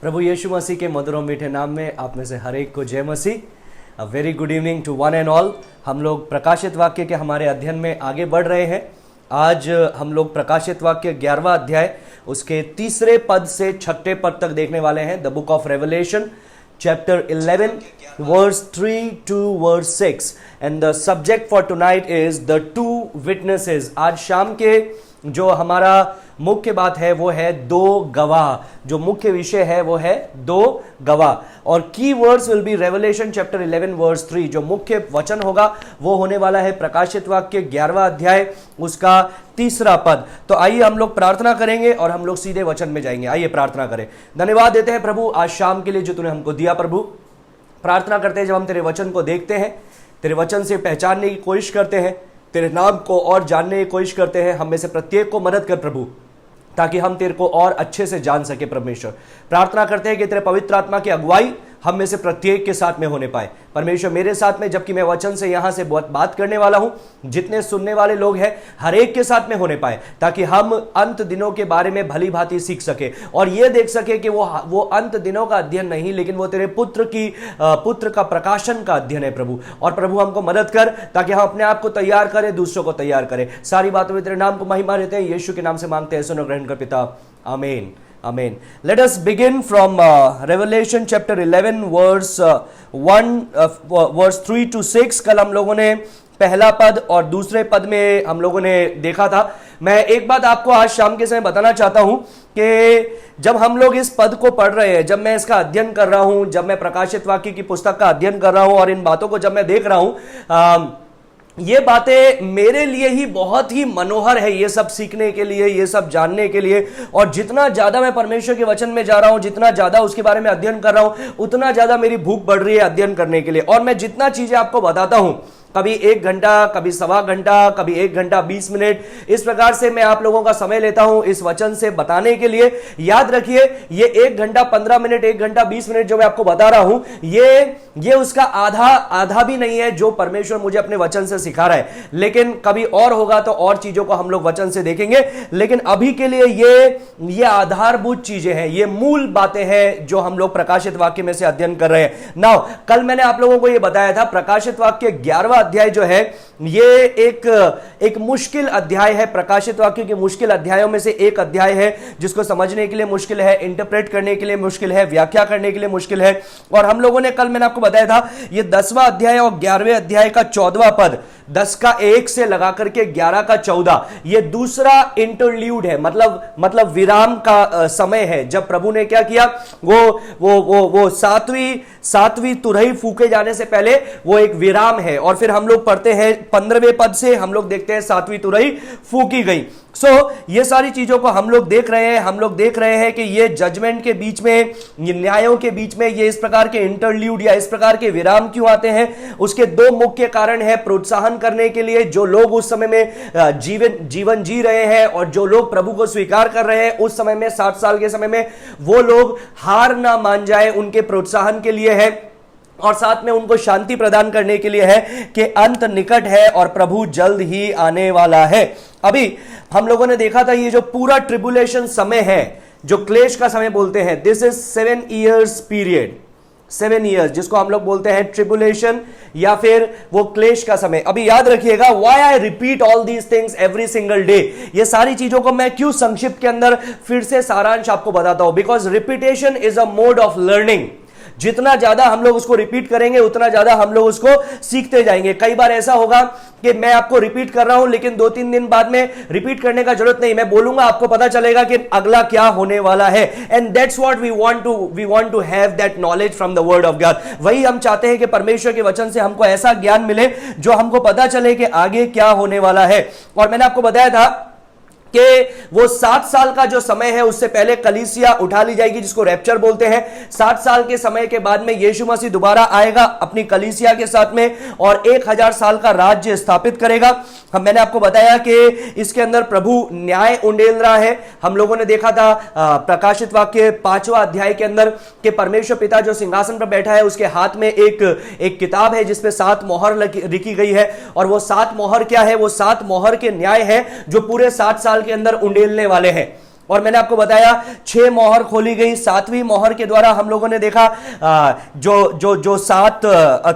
प्रभु यीशु मसीह के मधुर और मीठे नाम में आप में से हर एक को जय मसीह। A very good evening to one and all. हम लोग प्रकाशित वाक्य के हमारे अध्ययन में आगे बढ़ रहे हैं। आज हम लोग प्रकाशित वाक्य 11वां अध्याय उसके तीसरे पद से 6ठे पद तक देखने वाले हैं। The book of revelation chapter 11 verse 3 to verse 6 and the subject for tonight is the two witnesses। आज शाम के जो हमारा मुख्य बात है वो है दो गवाह। जो मुख्य विषय है वो है दो गवाह और key words will be Revelation chapter 11 verse 3। जो मुख्य वचन होगा वो होने वाला है प्रकाशित वाक्य 11वां अध्याय उसका तीसरा पद। तो आइए हम लोग प्रार्थना करेंगे और हम लोग सीधे वचन में जाएंगे। आइए प्रार्थना करें। धन्यवाद देते हैं प्रभु आज शाम के लिए जो तूने हमको दिया। प्रभु प्रार्थना करते हैं जब हम तेरे वचन को देखते हैं, तेरे वचन से पहचानने की कोशिश करते हैं, तेरे नाम को और जानने की कोशिश करते हैं, हम में से प्रत्येक को मदद कर प्रभु ताकि हम तेरे को और अच्छे से जान सके। परमेश्वर प्रार्थना करते हैं कि तेरे पवित्र आत्मा की अगुवाई हम में से प्रत्येक के साथ में होने पाए। परमेश्वर मेरे साथ में जबकि मैं वचन से यहां से बहुत बात करने वाला हूं, जितने सुनने वाले लोग हैं हर एक के साथ में होने पाए ताकि हम अंत दिनों के बारे में भली भांति सीख सके और यह देख सके कि वो अंत दिनों का अध्ययन नहीं लेकिन वो तेरे पुत्र का प्रकाशन का अध्ययन है प्रभु। और प्रभु हमको मदद कर ताकि हम अपने आप को तैयार करें, दूसरों को तैयार करें। सारी बातों में तेरे नाम को महिमा देते हैं, यीशु के नाम से मांगते हैं, सुनो ग्रहण कर पिता, आमीन Amen. Let us begin from Revelation chapter 11 verse 3 to 6। कल हम लोगों ने पहला पद और दूसरे पद में हम लोगों ने देखा था। मैं एक बात आपको आज शाम के समय बताना चाहता हूं कि जब हम लोग इस पद को पढ़ रहे हैं, जब मैं इसका अध्ययन कर रहा हूं, जब मैं प्रकाशित वाक्य की पुस्तक का अध्ययन कर रहा हूं और इन बातों को जब मैं देख रहा हूं, ये बातें मेरे लिए ही बहुत ही मनोहर है, ये सब सीखने के लिए, ये सब जानने के लिए। और जितना ज्यादा मैं परमेश्वर के वचन में जा रहा हूं, जितना ज्यादा उसके बारे में अध्ययन कर रहा हूं, उतना ज्यादा मेरी भूख बढ़ रही है अध्ययन करने के लिए। और मैं जितना चीजें आपको बताता हूं, कभी 1 घंटा, कभी सवा घंटा, कभी 1 घंटा 20 मिनट, इस प्रकार से मैं आप लोगों का समय लेता हूं इस वचन से बताने के लिए। याद रखिए ये 1 घंटा 15 मिनट, 1 घंटा 20 मिनट जो मैं आपको बता रहा हूं, ये उसका आधा भी नहीं है जो परमेश्वर मुझे अपने वचन से सिखा रहा है। लेकिन कभी और होगा तो और चीजों को हम लोग वचन से देखेंगे। लेकिन अभी के लिए ये आधारभूत चीजें हैं, ये मूल बातें हैं जो हम लोग प्रकाशित वाक्य में से अध्ययन कर रहे हैं। नाउ कल मैंने आप लोगों को यह बताया था प्रकाशित वाक्य 11वां अध्याय जो है ये एक मुश्किल अध्याय है। प्रकाशित वाक्य के मुश्किल अध्यायों में से एक अध्याय है जिसको समझने के लिए मुश्किल है, इंटरप्रेट करने के लिए मुश्किल है, व्याख्या करने के लिए मुश्किल है। और हम लोगों ने कल मैंने आपको बताया था ये 10वां अध्याय और 11वें अध्याय का 14वां पद, 10 का 1 से लगा करके 11 का 14, ये दूसरा इंटरल्यूड है, मतलब विराम का समय है। जब प्रभु ने क्या किया, वो सातवीं तुरही फूके जाने से पहले वो एक विराम है। और फिर हम लोग पढ़ते हैं 15वें पद से हम लोग देखते हैं 7वीं तुरही फूकी गई। ये सारी चीजों को हम लोग देख रहे हैं। हम लोग देख रहे हैं कि ये जजमेंट के बीच में, ये न्यायों के बीच में ये इस प्रकार के इंटरल्यूड या इस प्रकार के विराम क्यों आते हैं। उसके 2 मुख्य कारण है। प्रोत्साहन करने के लिए जो लोग उस समय में जीवन जी रहे हैं और जो लोग प्रभु को स्वीकार कर रहे हैं उस समय में, 60 साल के समय में, वो लोग हार ना मान जाए, उनके प्रोत्साहन के लिए है। और साथ में उनको शांति प्रदान करने के लिए है कि अंत निकट है और प्रभु जल्द ही आने वाला है। अभी हम लोगों ने देखा था ये जो पूरा ट्रिबुलेशन समय है, जो क्लेश का समय बोलते हैं, this is 7 years period, 7 years जिसको हम लोग बोलते हैं ट्रिबुलेशन या फिर वो क्लेश का समय। अभी याद रखिएगा, why I repeat all these things every single day. ये सारी चीजों को मैं क्यों संक्षिप्त के अंदर फिर से सारांश आपको बताता हूं, because repetition is a mode of learning. जितना ज्यादा हम लोग उसको रिपीट करेंगे उतना ज्यादा हम लोग उसको सीखते जाएंगे। कई बार ऐसा होगा कि मैं आपको रिपीट कर रहा हूं लेकिन 2-3 दिन बाद में रिपीट करने का जरूरत नहीं, मैं बोलूंगा आपको पता चलेगा कि अगला क्या होने वाला है। And that's what we want to have that knowledge from the word of God. वही हम चाहते हैं कि परमेश्वर के वचन से हमको ऐसा ज्ञान मिले जो हमको पता चले कि आगे क्या होने वाला है। और मैंने आपको बताया था कि वो 7 साल का जो समय है उससे पहले कलीसिया उठा ली जाएगी, जिसको रैप्चर बोलते हैं। 7 साल के समय के बाद में यीशु मसीह दोबारा आएगा अपनी कलीसिया के साथ में और 1000 साल का राज्य स्थापित करेगा। मैंने आपको बताया कि इसके अंदर प्रभु न्याय उंडेल रहा है। हम लोगों ने देखा था प्रकाशित वाक्य 5वां अध्याय के अंदर कि परमेश्वर पिता जो सिंहासन पर बैठा है उसके हाथ में एक किताब है जिसपे 7 मोहर लिखी गई है। और वो 7 मोहर क्या है, वो 7 मोहर के न्याय है जो पूरे 7 साल के अंदर उंडेलने वाले हैं। और मैंने आपको बताया 6 मोहर खोली गई, 7वीं मोहर के द्वारा हम लोगों ने देखा जो 7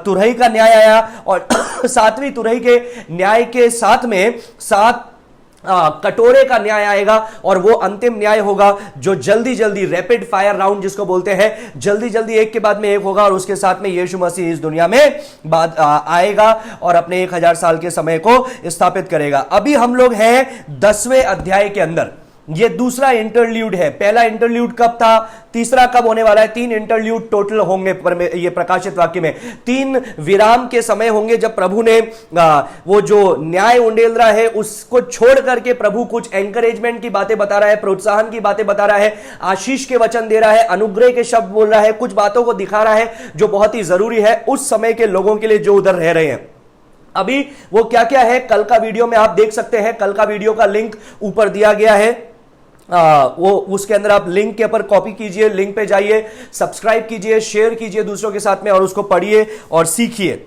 तुरही का न्याय आया, और 7वीं तुरही के न्याय के साथ में 7 कटोरे का न्याय आएगा, और वो अंतिम न्याय होगा जो जल्दी जल्दी रैपिड फायर राउंड जिसको बोलते हैं, जल्दी जल्दी एक के बाद में एक होगा, और उसके साथ में यीशु मसीह इस दुनिया में आएगा और अपने 1000 साल के समय को स्थापित करेगा। अभी हम लोग हैं 10वें अध्याय के अंदर। ये दूसरा इंटरल्यूड है। पहला इंटरल्यूड कब था, तीसरा कब होने वाला है? 3 इंटरल्यूड टोटल होंगे ये प्रकाशित वाक्य में। 3 विराम के समय होंगे जब प्रभु ने वो जो न्याय उंडेल रहा है उसको छोड़ करके प्रभु कुछ एंकरेजमेंट की बातें बता रहा है, प्रोत्साहन की बातें बता रहा है, आशीष के वचन दे रहा है, अनुग्रह के शब्द बोल रहा है, कुछ बातों को दिखा रहा है जो बहुत ही जरूरी है उस समय के लोगों के लिए जो उधर रह रहे हैं। अभी वो क्या क्या है कल का वीडियो में आप देख सकते हैं। कल का वीडियो का लिंक ऊपर दिया गया है, वो उसके अंदर आप लिंक के ऊपर कॉपी कीजिए, लिंक पे जाइए, सब्सक्राइब कीजिए, शेयर कीजिए दूसरों के साथ में, और उसको पढ़िए और सीखिए।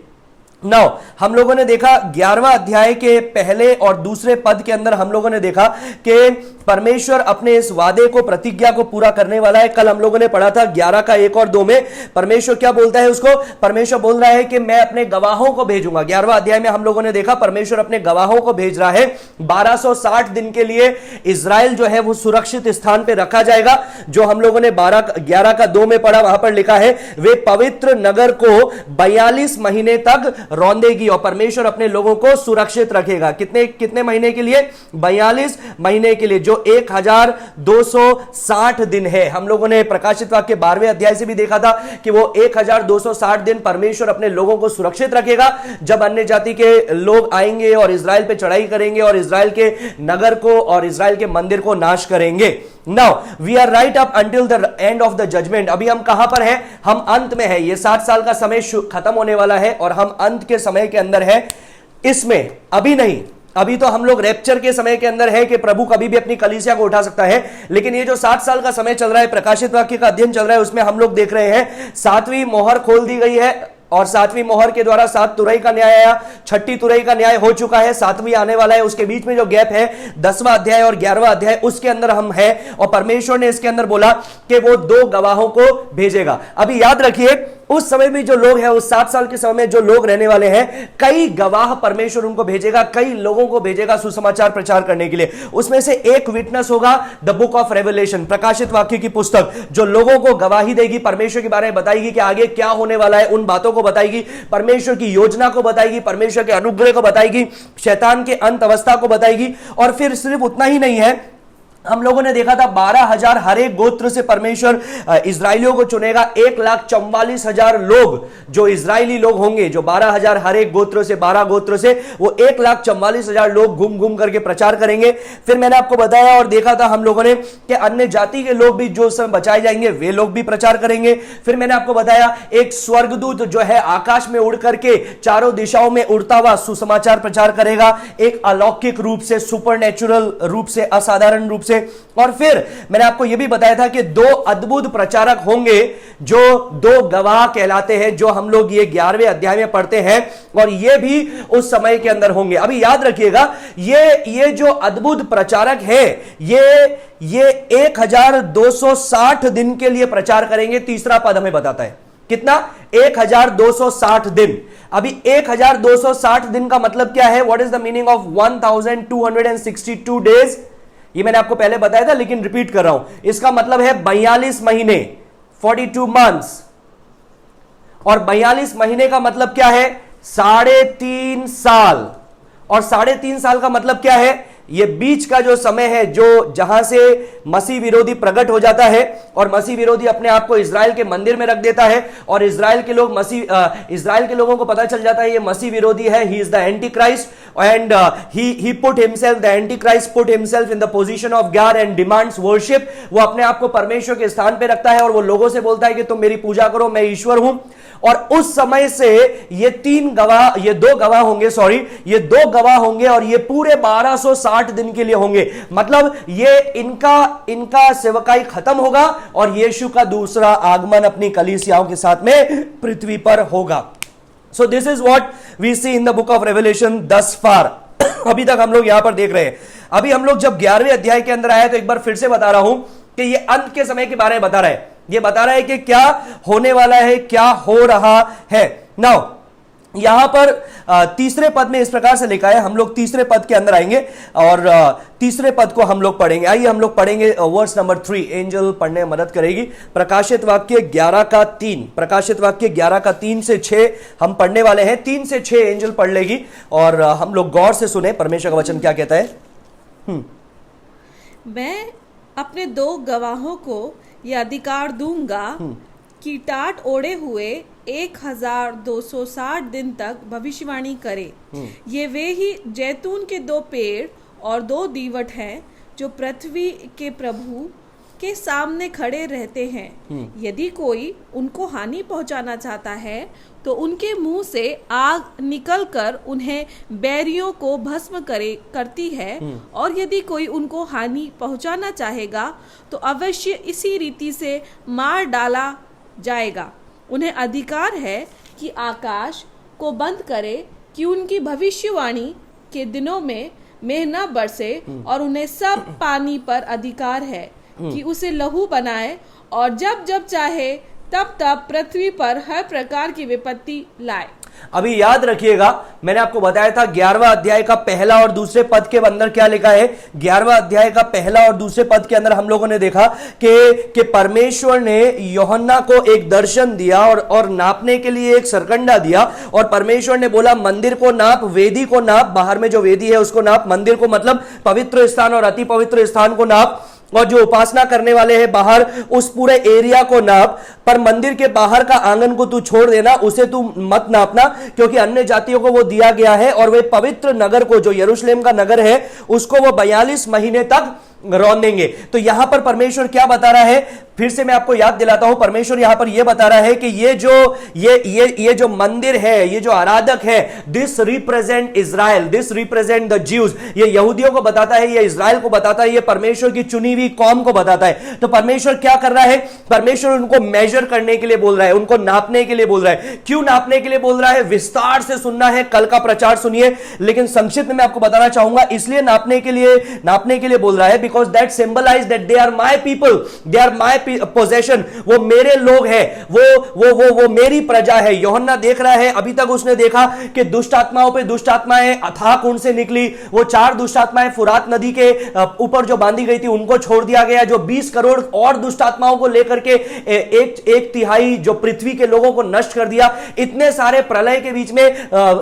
नाउ हम लोगों ने देखा 11वां अध्याय के पहले और दूसरे पद के अंदर हम लोगों ने देखा कि परमेश्वर अपने इस वादे को, प्रतिज्ञा को पूरा करने वाला है। कल हम लोगों ने पढ़ा था 11 का 1 और 2 में परमेश्वर क्या बोलता है उसको, परमेश्वर बोल रहा है कि मैं अपने गवाहों को भेजूंगा। 11वां अध्याय में हम लोगों ने देखा परमेश्वर अपने गवाहों को भेज रहा है। 1260 दिन के लिए इजराइल जो है वो सुरक्षित स्थान पर रखा जाएगा, जो हम लोगों ने 11 का 2 में पढ़ा। वहां पर लिखा है वे पवित्र नगर को 42 महीने तक रौंदेगी और परमेश्वर अपने लोगों को सुरक्षित रखेगा। कितने महीने के लिए? 42 महीने के लिए, जो 1260 दिन है। हम लोगों ने प्रकाशित वाक्य 12वें अध्याय से भी देखा था कि वो 1260 दिन परमेश्वर अपने लोगों को सुरक्षित रखेगा, जब अन्य जाति के लोग आएंगे और इजराइल पे चढ़ाई करेंगे और इजराइल के नगर को और इजराइल के मंदिर को नाश करेंगे। Now we are right up until the end of the judgment. अभी हम कहां पर हैं? हम अंत में है। ये 60 साल का समय खत्म होने वाला है और हम अंत के समय के अंदर है। इसमें अभी नहीं, अभी तो हम लोग रैप्चर के समय के अंदर है कि प्रभु कभी भी अपनी कलीसिया को उठा सकता है। लेकिन ये जो 60 साल का समय चल रहा है, प्रकाशित वाक्य का अध्ययन चल रहा है, उसमें हम लोग देख रहे हैं 7वीं मोहर खोल दी गई है और 7वीं मोहर के द्वारा 7 तुरही का न्याय आया, 6ठी तुरही का न्याय हो चुका है, 7वीं आने वाला है। उसके बीच में जो गैप है 10वां अध्याय और 11वां अध्याय, उसके अंदर हम हैं और परमेश्वर ने इसके अंदर बोला कि वो 2 गवाहों को भेजेगा। अभी याद रखिए उस समय में जो लोग हैं, उस 7 साल के समय में जो लोग रहने वाले हैं, कई गवाह परमेश्वर उनको भेजेगा, कई लोगों को भेजेगा सुसमाचार प्रचार करने के लिए। उसमें से एक विटनेस होगा द बुक ऑफ रेवलेशन, प्रकाशित वाक्य की पुस्तक, जो लोगों को गवाही देगी, परमेश्वर के बारे में बताएगी कि आगे क्या होने वाला है, उन बातों को बताएगी, परमेश्वर की योजना को बताएगी, परमेश्वर के अनुग्रह को बताएगी, शैतान के अंत अवस्था को बताएगी। और फिर सिर्फ उतना ही नहीं है, हम लोगों ने देखा था 12,000 हर एक गोत्र से परमेश्वर इजराइलियों को चुनेगा। 1,44,000 लोग जो इजरायली लोग होंगे, जो 12,000 हर एक गोत्र से, 12 गोत्र से, वो 1,44,000 लोग घूम घूम करके प्रचार करेंगे। फिर मैंने आपको बताया और देखा था हम लोगों ने कि अन्य जाति के लोग भी जो समय बचाए जाएंगे वे लोग भी प्रचार करेंगे। फिर मैंने आपको बताया एक स्वर्गदूत जो है आकाश में उड़ करके चारों दिशाओं में उड़ता हुआ सुसमाचार प्रचार करेगा, एक अलौकिक रूप से, सुपरनैचुरल रूप से, असाधारण रूप से। और फिर मैंने आपको यह भी बताया था कि 2 अद्भुत प्रचारक होंगे जो 2 गवाह कहलाते हैं, जो हम लोग ये 11वें अध्याय में पढ़ते हैं, और ये भी उस समय के अंदर होंगे। अभी याद रखिएगा ये जो अद्भुत प्रचारक है, ये 1260 दिन के लिए प्रचार करेंगे। तीसरा पद हमें बताता है कितना? 1260 दिन। अभी 1260 दिन का मतलब क्या है? What is the meaning of 1262 days? ये मैंने आपको पहले बताया था लेकिन रिपीट कर रहा हूं। इसका मतलब है 42 महीने, 42 मंथ्स। और 42 महीने का मतलब क्या है? 3.5 साल। और 3.5 साल का मतलब क्या है? ये बीच का जो समय है, जो जहां से मसीह विरोधी प्रकट हो जाता है और मसीह विरोधी अपने आप को इजराइल के मंदिर में रख देता है और इजराइल के लोगों को पता चल जाता है ये मसीह विरोधी है, he is the anti Christ and he put himself, the anti Christ put himself in the position of God and demands worship. वो अपने आप को परमेश्वर के स्थान पे रखता है और वो लोगों से बोलता है कि तुम मेरी पूजा करो, मैं ईश्वर हूं। और उस समय से ये 2 गवाह होंगे और ये पूरे 1260 दिन के लिए होंगे। मतलब ये इनका सेवकाई खत्म होगा और यीशु का दूसरा आगमन अपनी कलीसियाओं के साथ में पृथ्वी पर होगा। So this is what we see in the book of Revelation thus far। अभी तक हम लोग यहां पर देख रहे हैं। अभी हम लोग जब 11वें अध्याय के अंदर आए तो एक बार फिर से बता रहा हूं कि ये अंत के समय के बारे में बता रहा है। ये बता रहा है कि क्या होने वाला है, क्या हो रहा है। नाउ यहां पर तीसरे पद में इस प्रकार से लिखा है, हम लोग तीसरे पद के अंदर आएंगे और तीसरे पद को हम लोग पढ़ेंगे। आइए हम लोग पढ़ेंगे वर्स नंबर 3। एंजल पढ़ने में मदद करेगी। प्रकाशित वाक्य 11 का 3, प्रकाशित वाक्य 11 का 3 से 6 हम पढ़ने वाले हैं। 3 से 6 एंजल पढ़ लेगी और हम लोग गौर से सुने परमेश्वर का वचन क्या कहता है। मैं अपने 2 गवाहों को यह अधिकार दूंगा कि टाट ओढ़े हुए 1260 दिन तक भविष्यवाणी करे। ये वे ही जैतून के 2 पेड़ और 2 दीवट हैं जो पृथ्वी के प्रभु के सामने खड़े रहते हैं। यदि कोई उनको हानि पहुंचाना चाहता है तो उनके मुंह से आग निकलकर उन्हें बैरियों को भस्म करती है, और यदि कोई उनको हानि पहुंचाना चाहेगा तो अवश्य इसी रीति से मार डाला जाएगा। उन्हें अधिकार है कि आकाश को बंद करे कि उनकी भविष्यवाणी के दिनों में मेघ न बरसे, और उन्हें सब पानी पर अधिकार है कि उसे लहू बनाए और जब जब चाहे तब तब पृथ्वी पर हर प्रकार की विपत्ति लाए। अभी याद रखिएगा, मैंने आपको बताया था 11वां अध्याय का पहला और दूसरे पद के अंदर क्या लिखा है। 11वां अध्याय का पहला और दूसरे पद के अंदर हम लोगों ने देखा कि परमेश्वर ने यूहन्ना को एक दर्शन दिया और नापने के लिए एक सरकंडा दिया, और परमेश्वर ने बोला मंदिर को नाप, वेदी को नाप, बाहर में जो वेदी है उसको नाप, मंदिर को मतलब पवित्र स्थान और अति पवित्र स्थान को नाप, और जो उपासना करने वाले हैं बाहर उस पूरे एरिया को नाप, पर मंदिर के बाहर का आंगन को तू छोड़ देना, उसे तू मत नापना, क्योंकि अन्य जातियों को वो दिया गया है और वे पवित्र नगर को, जो यरूशलेम का नगर है, उसको वो 42 महीने तक रौंदेंगे। तो यहां पर परमेश्वर क्या बता रहा है, फिर से मैं आपको याद दिलाता हूं। परमेश्वर यहां पर यह बता रहा है कि ये जो मंदिर है, ये जो आराधक है, this represent Israel, this represent the Jews. ये यहूदियों को बताता है, ये इजराइल को बताता है, ये परमेश्वर की चुनी हुई कौम को बताता है। तो परमेश्वर क्या कर रहा है, परमेश्वर उनको मेजर करने के लिए बोल रहा है, उनको नापने के लिए बोल रहा है। क्यों नापने के लिए बोल रहा है, विस्तार से सुनना है, कल का प्रचार सुनिए, लेकिन संक्षिप्त में मैं आपको बताना चाहूंगा। इसलिए नापने के लिए बोल रहा है because that symbolize that they are my people, they are my possession. वो मेरे लोग हैं, वो मेरी प्रजा है। यूहन्ना देख रहा है, अभी तक उसने देखा कि दुष्ट आत्माओं पे दुष्ट आत्माएं अथाह कुंड से निकली। वो 4 दुष्ट आत्माएं फुरात नदी के ऊपर जो बांधी गई थी उनको छोड़ दिया गया, जो 20 करोड़ और दुष्ट आत्माओं को लेकर के एक तिहाई जो पृथ्वी के लोगों को नष्ट कर दिया। इतने सारे प्रलय के बीच में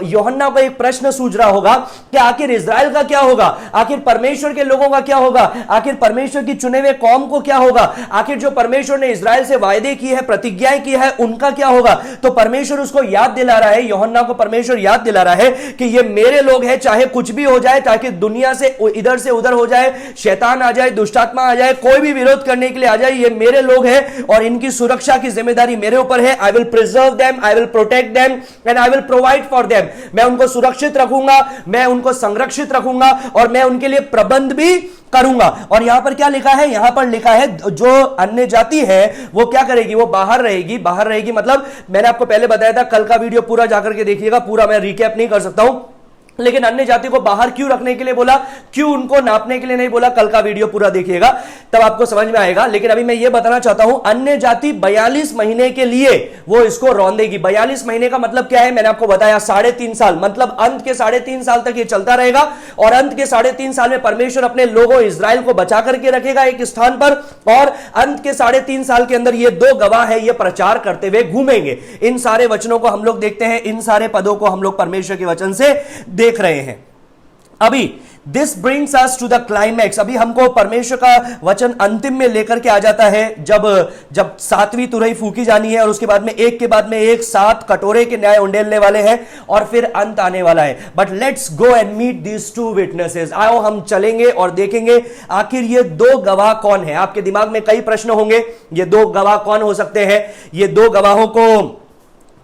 यूहन्ना को एक प्रश्न सूझ रहा होगा कि आखिर इजराइल का क्या होगा, आखिर परमेश्वर के लोगों का क्या होगा, आखिर परमेश्वर की चुने हुए कौम को क्या होगा, आखिर जो परमेश्वर ने इजराइल से वायदे की है, प्रतिज्ञाएं की है, उनका क्या होगा। तो परमेश्वर उसको याद दिला रहा है, यूहन्ना को परमेश्वर याद दिला रहा है कि ये मेरे लोग हैं, चाहे कुछ भी हो जाए, ताकि दुनिया से इधर से उधर हो जाए, शैतान आ जाए, दुष्टात्मा आ जाए, कोई भी विरोध करने के लिए आ जाए, ये मेरे लोग हैं और इनकी सुरक्षा की जिम्मेदारी मेरे ऊपर है। I will preserve them, I will protect them and I will provide for them. मैं उनको सुरक्षित रखूंगा, मैं उनको संरक्षित रखूंगा और मैं उनके लिए प्रबंध भी करूंगा। और यहां पर क्या लिखा है, यहां पर लिखा है जो अन्य जाति है वो क्या करेगी, वो बाहर रहेगी। बाहर रहेगी मतलब मैंने आपको पहले बताया था, कल का वीडियो पूरा जाकर के देखिएगा, पूरा मैं रिकैप नहीं कर सकता हूं, लेकिन अन्य जाति को बाहर क्यों रखने के लिए बोला, क्यों उनको नापने के लिए नहीं बोला, कल का वीडियो पूरा देखिएगा तब आपको समझ में आएगा। लेकिन अभी मैं ये बताना चाहता हूं, अन्य जाति 42 महीने के लिए वो इसको रौंदेगी। 42 महीने का मतलब क्या है, मैंने आपको बताया 3.5 साल, मतलब अंत के 3.5 साल तक ये चलता रहेगा। और अंत के 3.5 साल में परमेश्वर अपने लोगों इजराइल को बचा करके रखेगा एक स्थान पर, और अंत के 3.5 साल के अंदर ये 2 गवाह है, ये प्रचार करते हुए घूमेंगे। इन सारे वचनों को हम लोग देखते हैं, इन सारे पदों को हम लोग परमेश्वर के वचन से देख रहे हैं। अभी this brings us to the climax. अभी हमको परमेश्वर का वचन अंतिम में लेकर के आ जाता है, जब 7वीं तुरही फूकी जानी है और उसके बाद में एक के बाद में एक 7 कटोरे के न्याय उंडेलने वाले हैं और फिर अंत आने वाला है। But let's go and meet these 2 witnesses. आओ हम चलेंगे और देखेंगे आखिर ये 2 गवाह कौन है। आपके दिमाग में कई प्रश्न होंगे, ये 2 गवाह कौन हो सकते हैं, ये 2 गवाहों को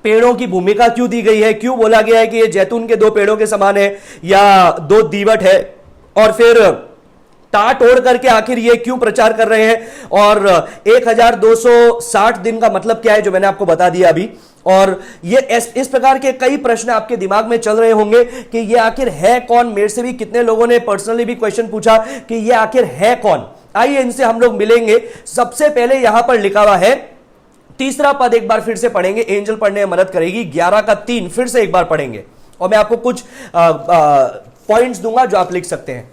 पेड़ों की भूमिका क्यों दी गई है, क्यों बोला गया है कि ये जैतून के 2 पेड़ों के समान है या 2 दीवट है, और फिर टाट ओढ़ करके आखिर ये क्यों प्रचार कर रहे हैं, और 1260 दिन का मतलब क्या है जो मैंने आपको बता दिया अभी। और ये इस प्रकार के कई प्रश्न आपके दिमाग में चल रहे होंगे कि ये आखिर है कौन। मेरे से भी कितने लोगों ने पर्सनली भी क्वेश्चन पूछा कि ये आखिर है कौन। आइए इनसे हम लोग मिलेंगे। सबसे पहले यहां पर लिखा हुआ है, तीसरा पद एक बार फिर से पढ़ेंगे, एंजल पढ़ने में मदद करेगी। 11 का 3 फिर से एक बार पढ़ेंगे और मैं आपको कुछ पॉइंट्स दूंगा जो आप लिख सकते हैं।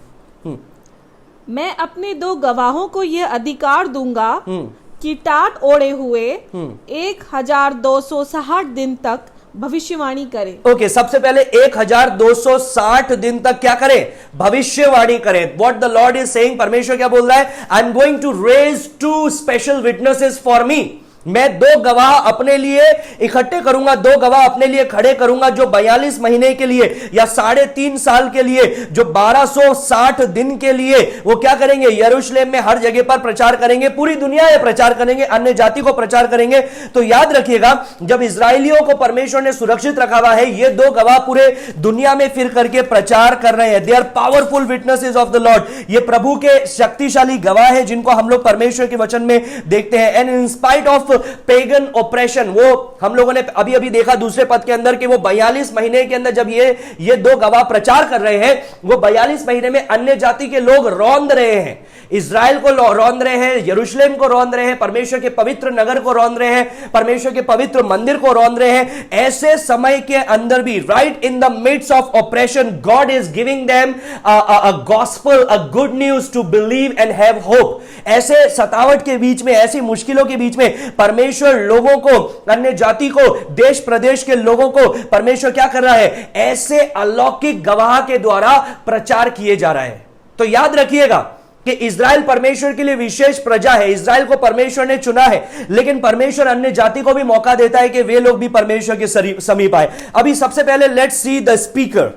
मैं अपने 2 गवाहों को यह अधिकार दूंगा कि टाट ओढ़े हुए 1260 दिन तक भविष्यवाणी करे। ओके, सबसे पहले 1260 दिन तक क्या करें? भविष्यवाणी करें। What the Lord is saying, परमेश्वर क्या बोल रहा है? I am going to raise 2 special witnesses for me. मैं 2 गवाह अपने लिए इकट्ठे करूंगा, 2 गवाह अपने लिए खड़े करूंगा जो 42 महीने के लिए या 3.5 साल के लिए, जो 1260 दिन के लिए वो क्या करेंगे? यरूशलेम में हर जगह पर प्रचार करेंगे, पूरी दुनिया में प्रचार करेंगे, अन्य जाति को प्रचार करेंगे। तो याद रखिएगा, जब इजरायलियों को परमेश्वर ने सुरक्षित रखा हुआ है, ये 2 गवाह पूरे दुनिया में फिर करके प्रचार कर रहे हैं। They are powerful witnesses of the Lord. ये प्रभु के शक्तिशाली गवाह है जिनको हम लोग परमेश्वर के वचन में देखते हैं। And in spite of pagan operation, वो हम लोगों ने अभी अभी देखा दूसरे पद के अंदर कि वो 42 महीने के अंदर जब ये 2 गवाह प्रचार कर रहे हैं, वो 42 महीने में अन्य जाति के लोग रौंद रहे हैं, इजराइल को रौंद रहे हैं, यरूशलेम को रौंद रहे हैं, परमेश्वर के पवित्र नगर को रौंद रहे हैं, परमेश्वर के पवित्र मंदिर को रौंद रहे हैं। ऐसे समय के अंदर भी, right in the midst of operation, God is giving them a gospel, a good news to believe and have hope. ऐसे सतावट के बीच में, ऐसी मुश्किलों के बीच में परमेश्वर लोगों को, अन्य जाति को, देश प्रदेश के लोगों को परमेश्वर क्या कर रहा है? ऐसे अलौकिक गवाह के द्वारा प्रचार किए जा रहा है। तो याद रखिएगा कि इजराइल परमेश्वर के लिए विशेष प्रजा है, इजराइल को परमेश्वर ने चुना है, लेकिन परमेश्वर अन्य जाति को भी मौका देता है कि वे लोग भी परमेश्वर के समीप आए। अभी सबसे पहले लेट्स सी द स्पीकर।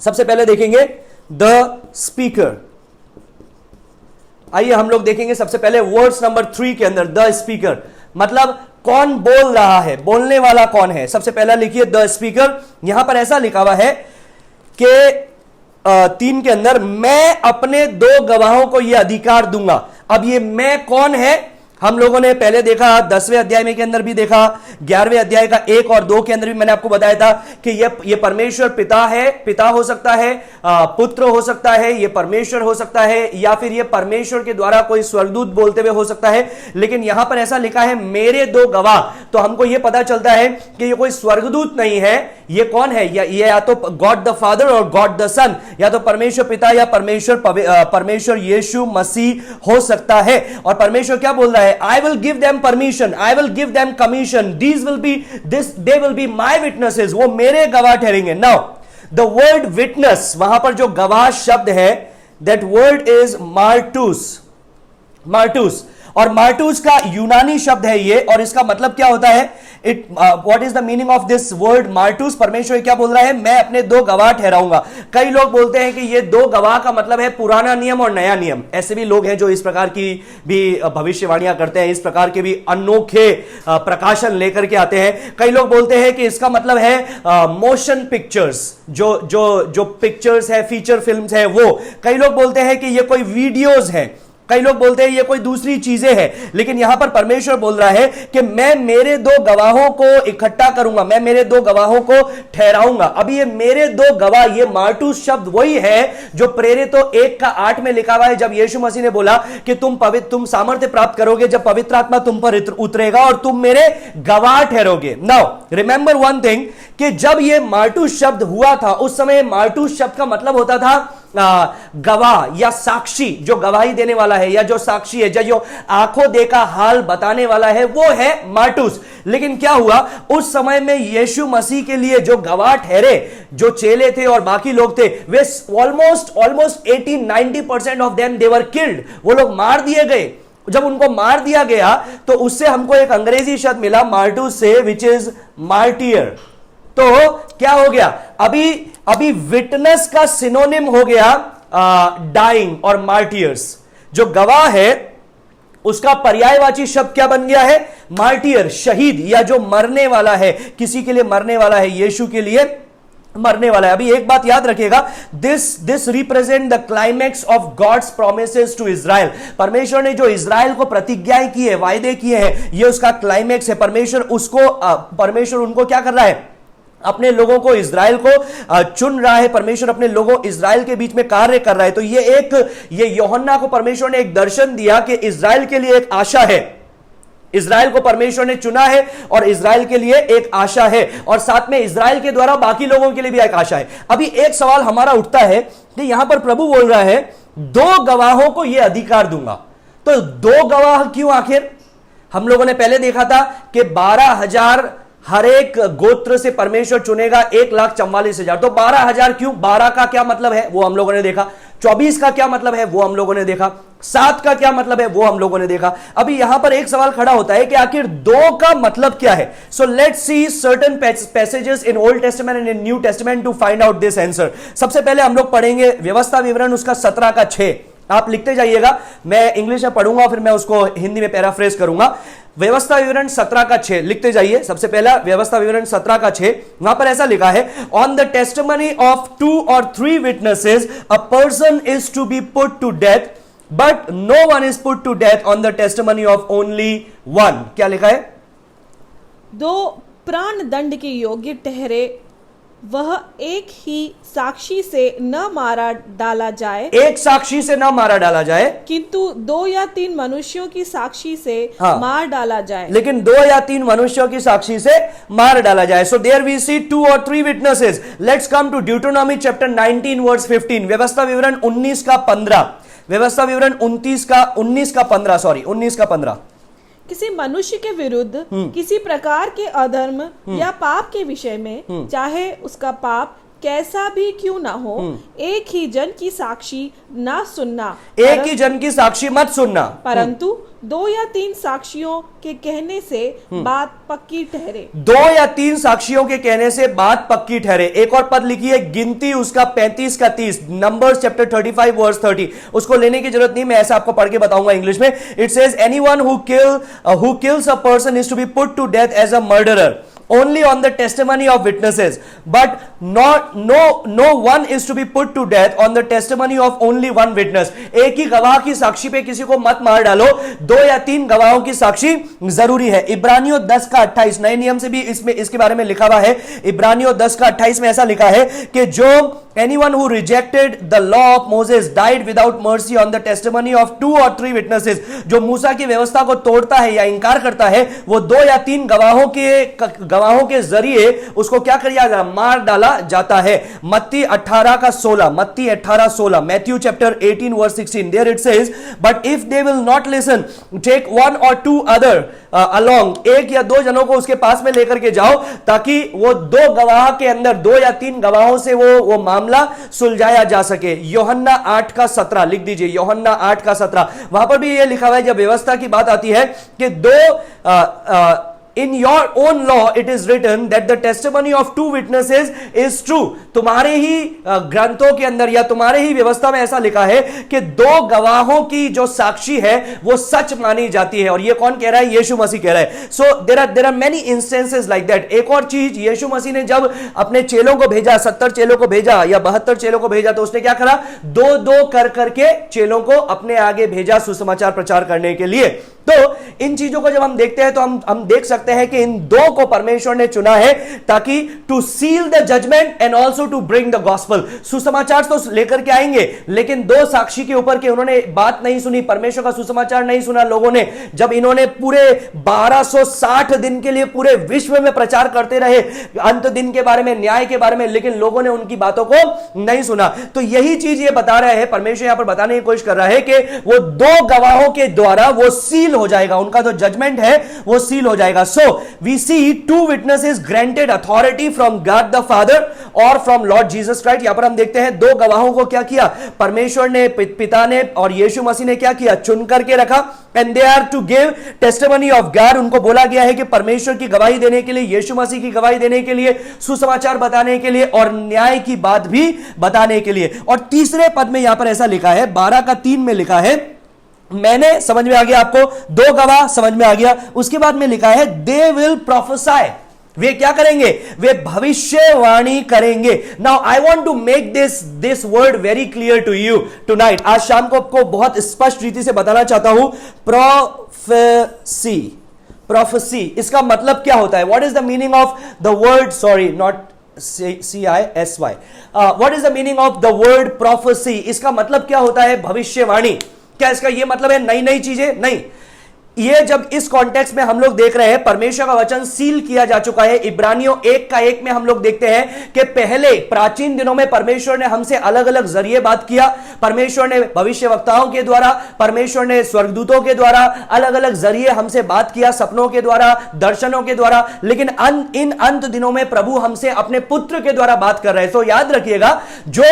सबसे पहले देखेंगे द स्पीकर। आइए हम लोग देखेंगे सबसे पहले वर्ड्स नंबर 3 के अंदर द स्पीकर, मतलब कौन बोल रहा है, बोलने वाला कौन है। सबसे पहला लिखिए द स्पीकर। यहां पर ऐसा लिखा हुआ है कि 3 के अंदर, मैं अपने 2 गवाहों को यह अधिकार दूंगा। अब ये मैं कौन है? हम लोगों ने पहले देखा, 10वें अध्याय में के अंदर भी देखा, 11वें अध्याय का 1 और 2 के अंदर भी मैंने आपको बताया था कि ये परमेश्वर पिता है, पिता हो सकता है, पुत्र हो सकता है, ये परमेश्वर हो सकता है, या फिर ये परमेश्वर के द्वारा कोई स्वर्गदूत बोलते हुए हो सकता है। लेकिन यहां पर ऐसा लिखा है मेरे 2 गवाह, तो हमको ये पता चलता है कि ये कोई स्वर्गदूत नहीं है। ये कौन है? या तो गॉड द फादर और गॉड द सन, या तो परमेश्वर पिता या परमेश्वर यीशु मसीह हो सकता है। और परमेश्वर क्या बोल रहा है? I will give them permission, I will give them commission, they will be my witnesses, वो मेरे गवाह ठहरेंगे। Now, the word witness, वहां पर जो गवाह शब्द है, that word is martus, और मार्टूस का यूनानी शब्द है ये, और इसका मतलब क्या होता है? What is the meaning of this word मार्टूस? परमेश्वर क्या बोल रहा है? मैं अपने 2 गवाह ठहराऊंगा। कई लोग बोलते हैं कि ये 2 गवाह का मतलब है पुराना नियम और नया नियम। ऐसे भी लोग हैं जो इस प्रकार की भी भविष्यवाणियां करते हैं, इस प्रकार के भी अनोखे प्रकाशन लेकर के आते हैं। कई लोग बोलते हैं कि इसका मतलब है मोशन पिक्चर्स, जो पिक्चर्स है, फीचर फिल्म्स है वो। कई लोग बोलते हैं कि ये कोई वीडियोज है, कई लोग बोलते हैं ये कोई दूसरी चीजें हैं। लेकिन यहां पर परमेश्वर बोल रहा है कि मैं मेरे 2 गवाहों को इकट्ठा करूंगा, मैं मेरे 2 गवाहों को ठहराऊंगा। अभी ये मेरे 2 गवाह, ये मार्टूस शब्द वही है जो प्रेरितों 1:8 में लिखा हुआ है, जब यीशु मसीह ने बोला कि तुम सामर्थ्य प्राप्त करोगे जब पवित्र आत्मा तुम पर उतरेगा और तुम मेरे गवाह ठहरोगे। नाउ रिमेंबर वन थिंग, कि जब ये मार्टूस शब्द हुआ था, उस समय मार्टूस शब्द का मतलब होता था गवाह या साक्षी, जो गवाही देने वाला है, या जो साक्षी है, जो आंखों देखा हाल बताने वाला है, वो है मार्टूस। लेकिन क्या हुआ उस समय में? यीशु मसीह के लिए जो गवाह ठहरे, जो चेले थे और बाकी लोग थे, वे almost 80-90% of them they were killed, वो लोग मार दिए गए। जब उनको मार दिया गया तो उससे हमको एक अंग्रेजी शब्द मिला मार्टूस से, विच इज मार्टियर। तो क्या हो गया? अभी विटनेस का सिनोनिम हो गया डाइंग और मार्टियर्स। जो गवाह है उसका पर्यायवाची शब्द क्या बन गया है? मार्टियर, शहीद, या जो मरने वाला है, किसी के लिए मरने वाला है, यीशु के लिए मरने वाला है। अभी एक बात याद रखिएगा, this represent the climax of God's promises to Israel. परमेश्वर ने जो इज़राइल को प्रतिज्ञाएं की है, वायदे किए हैं, ये उसका क्लाइमैक्स है। परमेश्वर उनको क्या कर रहा है, अपने लोगों को, इज़राइल को चुन रहा है। परमेश्वर अपने लोगों इज़राइल के बीच में कार्य कर रहा है। तो ये यूहन्ना को परमेश्वर ने एक दर्शन दिया कि इज़राइल के लिए एक आशा है। इज़राइल को परमेश्वर ने चुना है और इज़राइल के लिए एक आशा है, और साथ में इज़राइल के द्वारा बाकी लोगों के लिए भी एक आशा है। अभी एक सवाल हमारा उठता है कि यहां पर प्रभु बोल रहा है 2 गवाहों को यह अधिकार दूंगा। तो 2 गवाह क्यों आखिर? हम लोगों ने पहले देखा था कि 12,000 हर एक गोत्र से परमेश्वर चुनेगा, 1,44,000। तो 12,000 क्यों? 12 का क्या मतलब है वो हम लोगों ने देखा। 24 का क्या मतलब है वो हम लोगों ने देखा। 7 का क्या मतलब है वो हम लोगों ने देखा। अभी यहां पर एक सवाल खड़ा होता है कि आखिर 2 का मतलब क्या है। So let's see certain passages in Old Testament and in New Testament to find out this answer. सबसे पहले हम लोग पढ़ेंगे व्यवस्था विवरण उसका 17 का 6। आप लिखते जाइएगा, मैं इंग्लिश में पढ़ूंगा, फिर मैं उसको हिंदी में पैराफ्रेज करूंगा। व्यवस्था विवरण 17 का 6 लिखते जाइए। सबसे पहला व्यवस्था विवरण 17 का 6, वहां पर ऐसा लिखा है, on the testimony of 2 or 3 witnesses a person is to be put to death, but no one is put to death on the testimony of only one. क्या लिखा है? 2 प्राण दंड के योग्य ठहरे, वह एक ही साक्षी से न मारा डाला जाए, एक साक्षी से न मारा डाला जाए, किंतु 2 या 3 मनुष्यों की साक्षी से मार डाला जाए। लेकिन 2 या 3 मनुष्यों की साक्षी से मार डाला जाए। So there we see 2 or 3 witnesses. Let's come to Deuteronomy chapter 19 verse 15। व्यवस्था विवरण 19 का 15। व्यवस्था विवरण 19 का 15। किसी मनुष्य के विरुद्ध किसी प्रकार के अधर्म या पाप के विषय में, चाहे उसका पाप कैसा भी क्यों ना हो, एक ही जन की साक्षी ना सुनना। एक ही जन की साक्षी मत सुनना, परंतु 2 या 3 साक्षियों के कहने से बात पक्की ठहरे। 2 या 3 साक्षियों के कहने से बात पक्की ठहरे। एक और पद लिखिए, गिनती उसका 35 का 30। Numbers chapter 35 verse 30। उसको लेने की जरूरत नहीं, मैं ऐसा आपको पढ़ के बताऊंगा इंग्लिश में। It says anyone who kills a person is to be put to death as a murderer only on the testimony of witnesses, but no one is to be put to death on the testimony of only one witness। एक ही गवाह की साक्षी पे किसी को मत मार डालो, 2 या 3 गवाहों की साक्षी जरूरी है। इब्रानियों 10 का 28 नए नियम से भी इसके बारे में लिखा हुआ है। इब्रानियों 10 का 28 में ऐसा लिखा है कि जो anyone who rejected the law of Moses died without mercy on the testimony of 2 or 3 witnesses। जो मूसा की व्यवस्था को तोड़ता है या इंकार करता है, वो 2 या 3 गवाहों के जरिए उसको क्या किया जाता, मार डाला जाता है। मत्ती 18 का 16। मत्ती 18:16। Matthew chapter 18 verse 16। There it says, but if they will not listen, take 1 or 2 other along. 1 या 2 जनों को उसके पास में लेकर के जाओ, ताकि वो 2 गवाह के अंदर 2 या 3 गवाहों से वो मामला सुलझाया जा सके। यूहन्ना 8 का 17 लिख दीजिए। यूहन्ना 8 का 17, वहां पर भी ये लिखा हुआ है, जब व्यवस्था की बात आती है कि 2 In your own law it is written that the testimony of 2 witnesses is true। तुम्हारे ही ग्रंथों के अंदर या तुम्हारे ही व्यवस्था में ऐसा लिखा है कि 2 गवाहों की जो साक्षी है वो सच मानी जाती है। और ये कौन कह रहा है? यीशु मसीह कह रहा है। So there are many instances like that. एक और चीज, यीशु मसीह ने जब अपने चेलों को भेजा, 70 चेलों को भेजा या 72 चेलों को भेजा, तो उसने क्या करा? 2-2 कर करके चेलों को अपने आगे भेजा सुसमाचार प्रचार करने के लिए। तो इन चीजों को जब हम देखते हैं तो हम देख सकते हैं कि इन 2 को परमेश्वर ने चुना है ताकि to seal the judgment and also to bring the gospel. सुसमाचार तो लेकर के आएंगे, लेकिन 2 साक्षी के ऊपर के उन्होंने बात नहीं सुनी, परमेश्वर का सुसमाचार नहीं सुना लोगों ने। जब इन्होंने पूरे 1260 दिन के लिए पूरे विश्व में प्रचार करते रहे अंत दिन के बारे में, न्याय के बारे में, लेकिन लोगों ने उनकी बातों को नहीं सुना। तो यही चीज ये बता रहा है, परमेश्वर यहां पर बताने की कोशिश कर रहा है कि वो 2 गवाहों के द्वारा वो सील हो जाएगा, उनका जो जजमेंट है वो सील हो जाएगा। So we see 2 witnesses granted authority from God the Father और फ्रॉम लॉर्ड जीसस क्राइस्ट। यहां पर हम देखते हैं 2 गवाहों को क्या किया परमेश्वर ने, पिता ने और यीशु मसीह ने क्या किया? चुन करके रखा। And they are to give testimony of God. उनको बोला गया है कि परमेश्वर की गवाही देने के लिए, यीशु मसीह की गवाही देने के लिए, सुसमाचार बताने के लिए और न्याय की बात भी बताने के लिए। और तीसरे पद में यहां पर ऐसा लिखा है, 12 का 3 में लिखा है, मैंने समझ में आ गया आपको, 2 गवाह समझ में आ गया। उसके बाद में लिखा है दे विल प्रोफेसाई। वे क्या करेंगे? वे भविष्यवाणी करेंगे। Now I want to make this word very clear to you tonight. आज शाम को आपको बहुत स्पष्ट रीति से बताना चाहता हूं। प्रोफेसी, प्रोफेसी इसका मतलब क्या होता है? What is the meaning of the word, sorry not CISY, what is the meaning of the word prophecy? इसका मतलब क्या होता है? भविष्यवाणी। क्या इसका यह मतलब है नई नई चीजें? नहीं। ये जब इस कॉन्टेक्स्ट में हम लोग देख रहे हैं, परमेश्वर का वचन सील किया जा चुका है। इब्रानियों 1:1 में हम लोग देखते हैं कि पहले प्राचीन दिनों में परमेश्वर ने हमसे अलग अलग जरिए बात किया। परमेश्वर ने भविष्यवक्ताओं के द्वारा, परमेश्वर ने स्वर्गदूतों के द्वारा अलग अलग जरिए हमसे बात किया, सपनों के द्वारा, दर्शनों के द्वारा। लेकिन इन अंत दिनों में प्रभु हमसे अपने पुत्र के द्वारा बात कर रहे हैं। तो याद रखिएगा, जो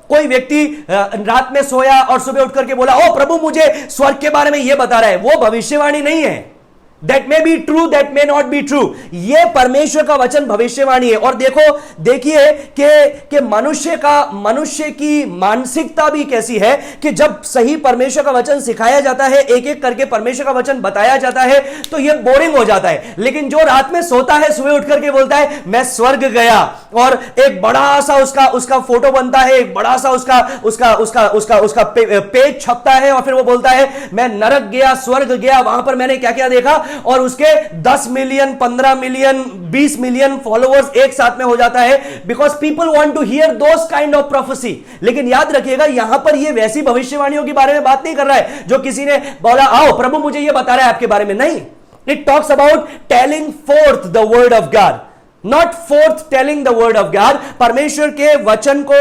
कोई व्यक्ति रात में सोया और सुबह उठ करके बोला, ओ प्रभु मुझे स्वर्ग के बारे में यह बता रहा है, वो भविष्यवाणी नहीं है। That may be true, that may not be true. यह परमेश्वर का वचन भविष्यवाणी है। और देखिए कि मनुष्य की मानसिकता भी कैसी है कि जब सही परमेश्वर का वचन सिखाया जाता है, एक एक करके परमेश्वर का वचन बताया जाता है, तो यह बोरिंग हो जाता है। लेकिन जो रात में सोता है, सुबह उठ करके बोलता है मैं स्वर्ग गया, और एक बड़ा सा उसका फोटो बनता है, एक बड़ा सा उसका पेज छपता है, और फिर वो बोलता है मैं नरक गया, स्वर्ग गया, वहां पर मैंने क्या क्या देखा, और उसके 10 मिलियन, 15 मिलियन, 20 मिलियन फॉलोअर्स एक साथ में हो जाता है, because people want to hear those kind of prophecy. लेकिन याद रखिएगा, यहां पर ये वैसी भविष्यवाणियों के बारे में बात नहीं कर रहा है जो किसी ने बोला आओ प्रभु मुझे ये बता रहा है आपके बारे में। नहीं, it talks about telling fourth the word of God, not fourth telling the word of God. परमेश्वर के वचन को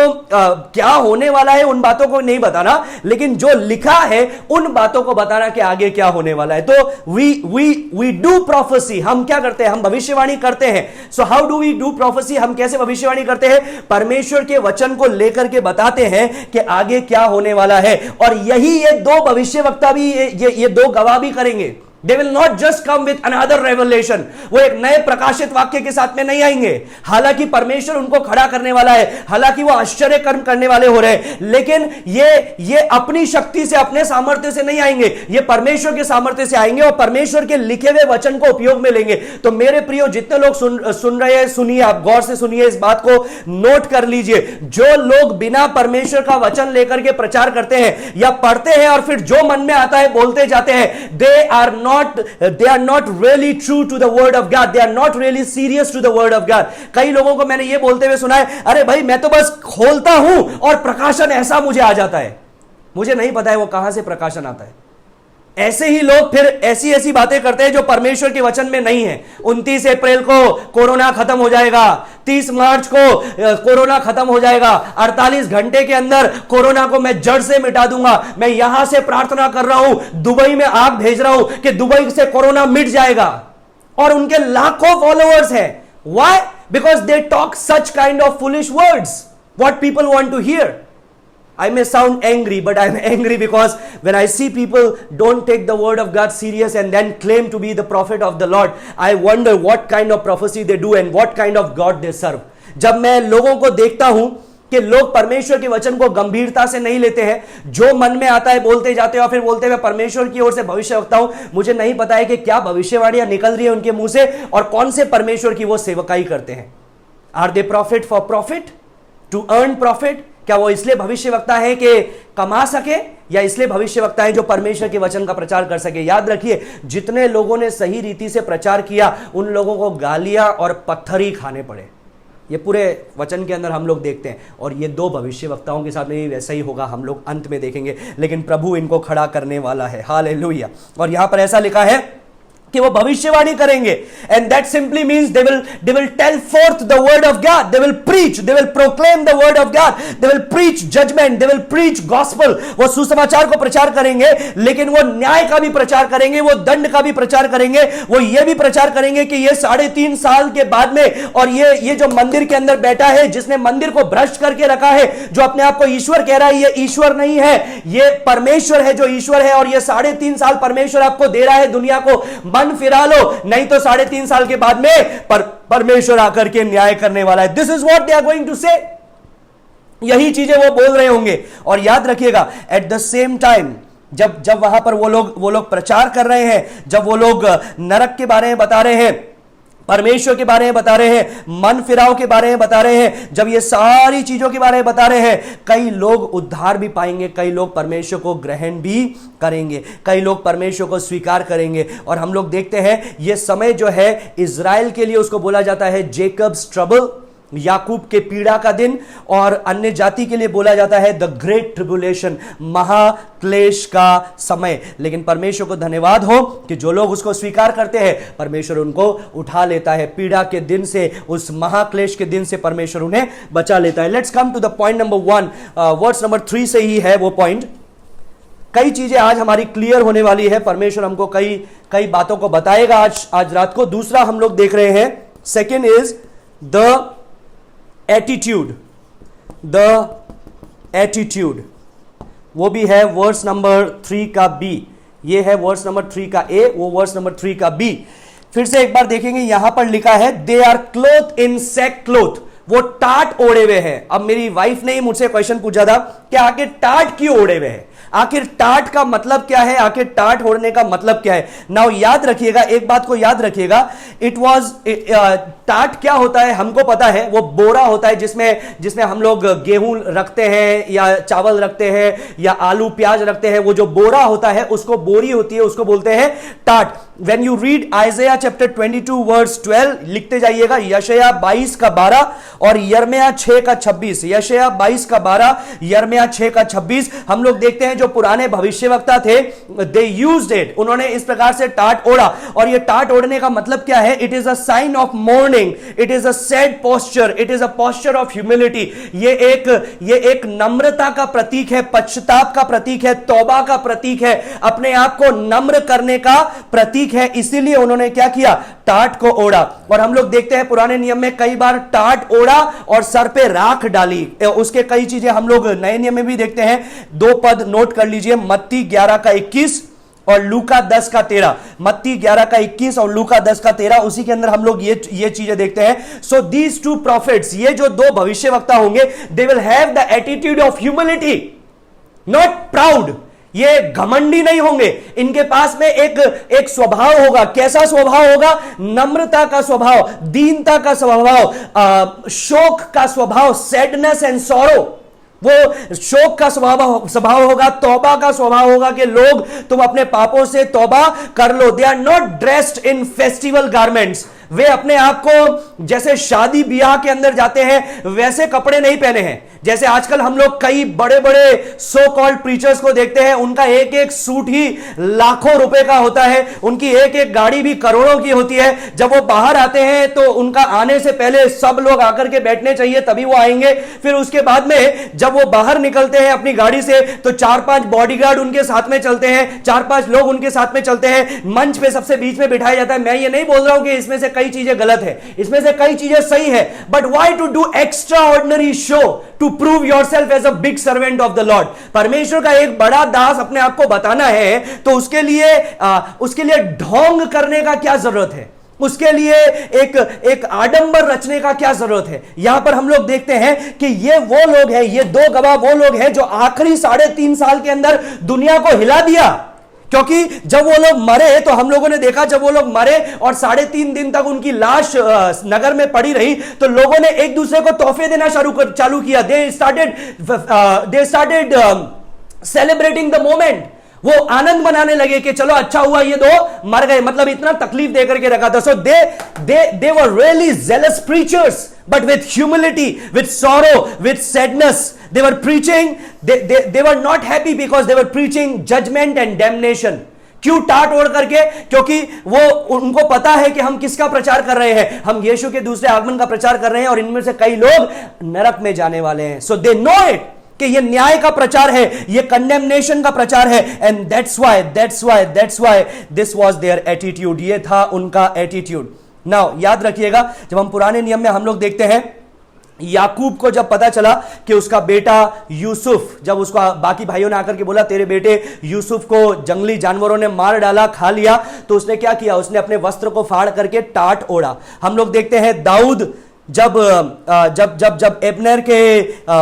क्या होने वाला है उन बातों को नहीं बताना, लेकिन जो लिखा है उन बातों को बताना कि आगे क्या होने वाला है। तो वी डू प्रोफेसी। हम क्या करते हैं? हम भविष्यवाणी करते हैं। So how do we do prophecy? हम कैसे भविष्यवाणी करते हैं? परमेश्वर के वचन को लेकर के बताते हैं कि आगे क्या होने वाला है। और यही ये दो भविष्यवक्ता भी, ये दो गवाह भी करेंगे। They will not just come with another revelation. वो एक नए प्रकाशित वाक्य के साथ में नहीं आएंगे। हालांकि परमेश्वर उनको खड़ा करने वाला है, हालांकि वो आश्चर्य कर्म करने वाले हो रहे हैं, लेकिन ये अपनी शक्ति से, अपने सामर्थ्य से नहीं आएंगे। ये परमेश्वर के सामर्थ्य से आएंगे और परमेश्वर के लिखे हुए वचन को उपयोग में लेंगे। तो मेरे प्रियो, जितने लोग सुन रहे हैं, सुनिए, आप गौर से सुनिए, इस बात को नोट कर लीजिए। जो लोग बिना परमेश्वर का वचन लेकर के प्रचार करते हैं या पढ़ते हैं और फिर जो मन में आता है बोलते जाते हैं, they are not really true to the word of God. They are not really serious to the word of God. कई लोगों को मैंने ये बोलते हुए सुना है, अरे भाई मैं तो बस खोलता हूं और प्रकाशन ऐसा मुझे आ जाता है। मुझे नहीं पता है वो कहां से प्रकाशन आता है। ऐसे ही लोग फिर ऐसी ऐसी बातें करते हैं जो परमेश्वर के वचन में नहीं है। 29 अप्रैल को कोरोना खत्म हो जाएगा, 30 मार्च को कोरोना खत्म हो जाएगा, 48 घंटे के अंदर कोरोना को मैं जड़ से मिटा दूंगा। मैं यहां से प्रार्थना कर रहा हूं, दुबई में आग भेज रहा हूं कि दुबई से कोरोना मिट जाएगा। और उनके लाखों फॉलोअर्स हैं। Why? Because they talk such kind of foolish words, what people want to hear. I may sound angry, but I'm angry because when I see people don't take the word of God serious and then claim to be the prophet of the Lord, I wonder what kind of prophecy they do and what kind of God they serve. जब मैं लोगों को देखता हूं कि लोग परमेश्वर के वचन को गंभीरता से नहीं लेते हैं, जो मन में आता है बोलते जाते हैं, और फिर बोलते हैं परमेश्वर की ओर से भविष्यवक्ता हूं, मुझे नहीं पता है कि क्या भविष्यवाणियां निकल रही है उनके मुंह से और कौन से परमेश्वर की वो सेवकाई करते हैं। Are they profit for profit, to earn profit? क्या वो इसलिए भविष्यवक्ता है कि कमा सके, या इसलिए भविष्यवक्ता है जो परमेश्वर के वचन का प्रचार कर सके? याद रखिए, जितने लोगों ने सही रीति से प्रचार किया उन लोगों को गालियां और पत्थर ही खाने पड़े। ये पूरे वचन के अंदर हम लोग देखते हैं। और ये दो भविष्यवक्ताओं के साथ में भी वैसा ही होगा, हम लोग अंत में देखेंगे। लेकिन प्रभु इनको खड़ा करने वाला है। हालेलुया। और यहां पर ऐसा लिखा है कि वो भविष्यवाणी करेंगे, and that simply means they will tell forth the word of God, they will preach, they will proclaim the word of God, they will preach judgment, they will preach gospel. वो सुसमाचार को प्रचार करेंगे, लेकिन वो न्याय का भी प्रचार करेंगे, वो दंड का भी प्रचार करेंगे। वो ये भी प्रचार करेंगे कि ये 3.5 साल के बाद में, और ये जो मंदिर के अंदर बैठा है, जिसने मंदिर को भ्रष्ट करके रखा है, जो अपने आप को ईश्वर कह रहा है, ये ईश्वर नहीं है, ये परमेश्वर है जो ईश्वर है। और ये 3.5 साल परमेश्वर आपको दे रहा है दुनिया को, मन फिरा लो, नहीं तो 3.5 साल के बाद में परमेश्वर आकर के न्याय करने वाला है। This is what they are going to say. यही चीजें वो बोल रहे होंगे। और याद रखिएगा, एट द सेम टाइम जब वहां पर वो लोग प्रचार कर रहे हैं, जब वो लोग नरक के बारे में बता रहे हैं, परमेश्वर के बारे में बता रहे हैं, मन फिराव के बारे में बता रहे हैं, जब ये सारी चीजों के बारे में बता रहे हैं, कई लोग उद्धार भी पाएंगे, कई लोग परमेश्वर को ग्रहण भी करेंगे, कई लोग परमेश्वर को स्वीकार करेंगे। और हम लोग देखते हैं ये समय जो है इज़राइल के लिए उसको बोला जाता है जेकब्स ट्रबल, याकूब के पीड़ा का दिन, और अन्य जाति के लिए बोला जाता है द ग्रेट ट्रिबुलेशन, महाक्लेश का समय। लेकिन परमेश्वर को धन्यवाद हो कि जो लोग उसको स्वीकार करते हैं परमेश्वर उनको उठा लेता है पीड़ा के दिन से, उस महाक्लेश के दिन से परमेश्वर उन्हें बचा लेता है। Let's come to the point number 1, verse number 3 से ही है वो पॉइंट। कई चीजें आज हमारी क्लियर होने वाली है, परमेश्वर हमको कई बातों को बताएगा आज रात को। दूसरा हम लोग देख रहे हैं, सेकेंड इज द एटीट्यूड, वो भी है वर्स नंबर 3 का बी। ये है वर्स नंबर 3 का ए, वो वर्स नंबर 3 का बी। फिर से एक बार देखेंगे, यहां पर लिखा है they are cloth in sack cloth, वो टाट ओढ़े हुए हैं। अब मेरी वाइफ ने मुझसे क्वेश्चन पूछा था कि आखिर टाट क्यों ओढ़े हुए हैं, आखिर टाट का मतलब क्या है, आखिर टाट ओढ़ने का मतलब क्या है। नाउ याद रखिएगा, एक बात को याद रखिएगा, इट वाज टाट क्या होता है हमको पता है, वो बोरा होता है जिसमें हम लोग गेहूं रखते हैं या चावल रखते हैं या आलू प्याज रखते हैं। वो जो बोरा होता है उसको बोरी होती है, उसको बोलते हैं टाट। When you read Isaiah chapter 22 verse 12, लिखते जाइएगा, यशायाह 22 का 12 और यिर्मयाह 6 का 26। यशायाह 22 का 12, यिर्मयाह 6 का 26। हम लोग देखते हैं जो पुराने भविष्यवक्ता थे, दे यूज्ड इट, उन्होंने इस प्रकार से टाट ओढ़ा। और ये टाट ओढ़ने का मतलब क्या है, it is a sign of mourning, it is a sad posture, it is a posture of humility. ये एक नम्रता का प्रतीक है, पश्चाताप का प्रतीक है, तौबा का प्रतीक है, अपने आप को नम्र करने का प्रतीक है। इसीलिए उन्होंने क्या किया, टाट को ओढ़ा। और हम लोग देखते हैं पुराने नियम में कई बार टाट ओढ़ा और सर पे राख डाली। उसके कई चीजें हम लोग नए नियम में भी देखते हैं। 2 पद नोट कर लीजिए, मत्ती 11 का 21 और लूका 10 का 13। मत्ती 11 का 21 और लूका 10 का 13, उसी के अंदर हम लोग ये चीजें देखते हैं। सो दीज 2 प्रॉफिट्स, ये जो 2 भविष्यवक्ता होंगे, they will have the attitude of humility, not proud. ये घमंडी नहीं होंगे, इनके पास में एक स्वभाव होगा। कैसा स्वभाव होगा, नम्रता का स्वभाव, दीनता का स्वभाव, शोक का स्वभाव, सैडनेस एंड सॉरो। वो शोक का स्वभाव होगा, तौबा का स्वभाव होगा कि लोग तुम अपने पापों से तौबा कर लो। They are not dressed in festival garments, वे अपने आप को जैसे शादी ब्याह के अंदर जाते हैं वैसे कपड़े नहीं पहने हैं। जैसे आजकल हम लोग कई बड़े बड़े सो कॉल्ड प्रीचर्स को देखते हैं, उनका एक एक सूट ही लाखों रुपए का होता है, उनकी एक एक गाड़ी भी करोड़ों की होती है। जब वो बाहर आते हैं तो उनका आने से पहले सब लोग आकर के बैठने चाहिए तभी वो आएंगे। फिर उसके बाद में जब वो बाहर निकलते हैं अपनी गाड़ी से तो 4-5 बॉडीगार्ड उनके साथ में चलते हैं, 4-5 लोग उनके साथ में चलते हैं। मंच पे सबसे बीच में बिठाया जाता है। मैं ये नहीं बोल रहा हूं कि इसमें से कई चीजें गलत है, इसमें से कई चीजें सही है, but why to do extraordinary show to prove yourself as a big servant of the Lord. परमेश्वर का एक बड़ा दास अपने आप को बताना है तो उसके लिए ढोंग करने का क्या जरूरत है, उसके लिए एक आडंबर रचने का क्या जरूरत है। यहां पर हम लोग देखते हैं कि ये वो लोग हैं, ये 2 गवाह वो लोग हैं जो आखिरी 3.5 साल के अंदर दुनिया को हिला दिया। क्योंकि जब वो लोग मरे तो हम लोगों ने देखा, जब वो लोग मरे और 3.5 दिन तक उनकी लाश नगर में पड़ी रही तो लोगों ने एक दूसरे को तोहफे देना चालू किया। They started celebrating the moment. वो आनंद मनाने लगे कि चलो अच्छा हुआ ये 2 मर गए, मतलब इतना तकलीफ दे करके रखा था। So they were really zealous preachers, but with humility, with sorrow, with sadness. They were preaching, they were not happy because they were preaching judgment and damnation. क्यों टाट ओढ़ करके? क्योंकि वो उनको पता है कि हम किसका प्रचार कर रहे हैं, हम यीशु के दूसरे आगमन का प्रचार कर रहे हैं और इनमें से कई लोग नरक में जाने वाले हैं। सो दे नो इट कि ये न्याय का प्रचार है, ये कंडेमनेशन का प्रचार है। And that's why this was their attitude, ये था उनका एटीट्यूड। नाउ याद रखिएगा, जब हम पुराने नियम में हम लोग देखते हैं याकूब को जब पता चला कि उसका बेटा यूसुफ, जब उसको बाकी भाइयों ने आकर के बोला तेरे बेटे यूसुफ को जंगली जानवरों ने मार डाला, खा लिया, तो उसने क्या किया, उसने अपने वस्त्र को फाड़ करके टाट ओढ़ा। हम लोग देखते हैं दाऊद जब एब्नेर के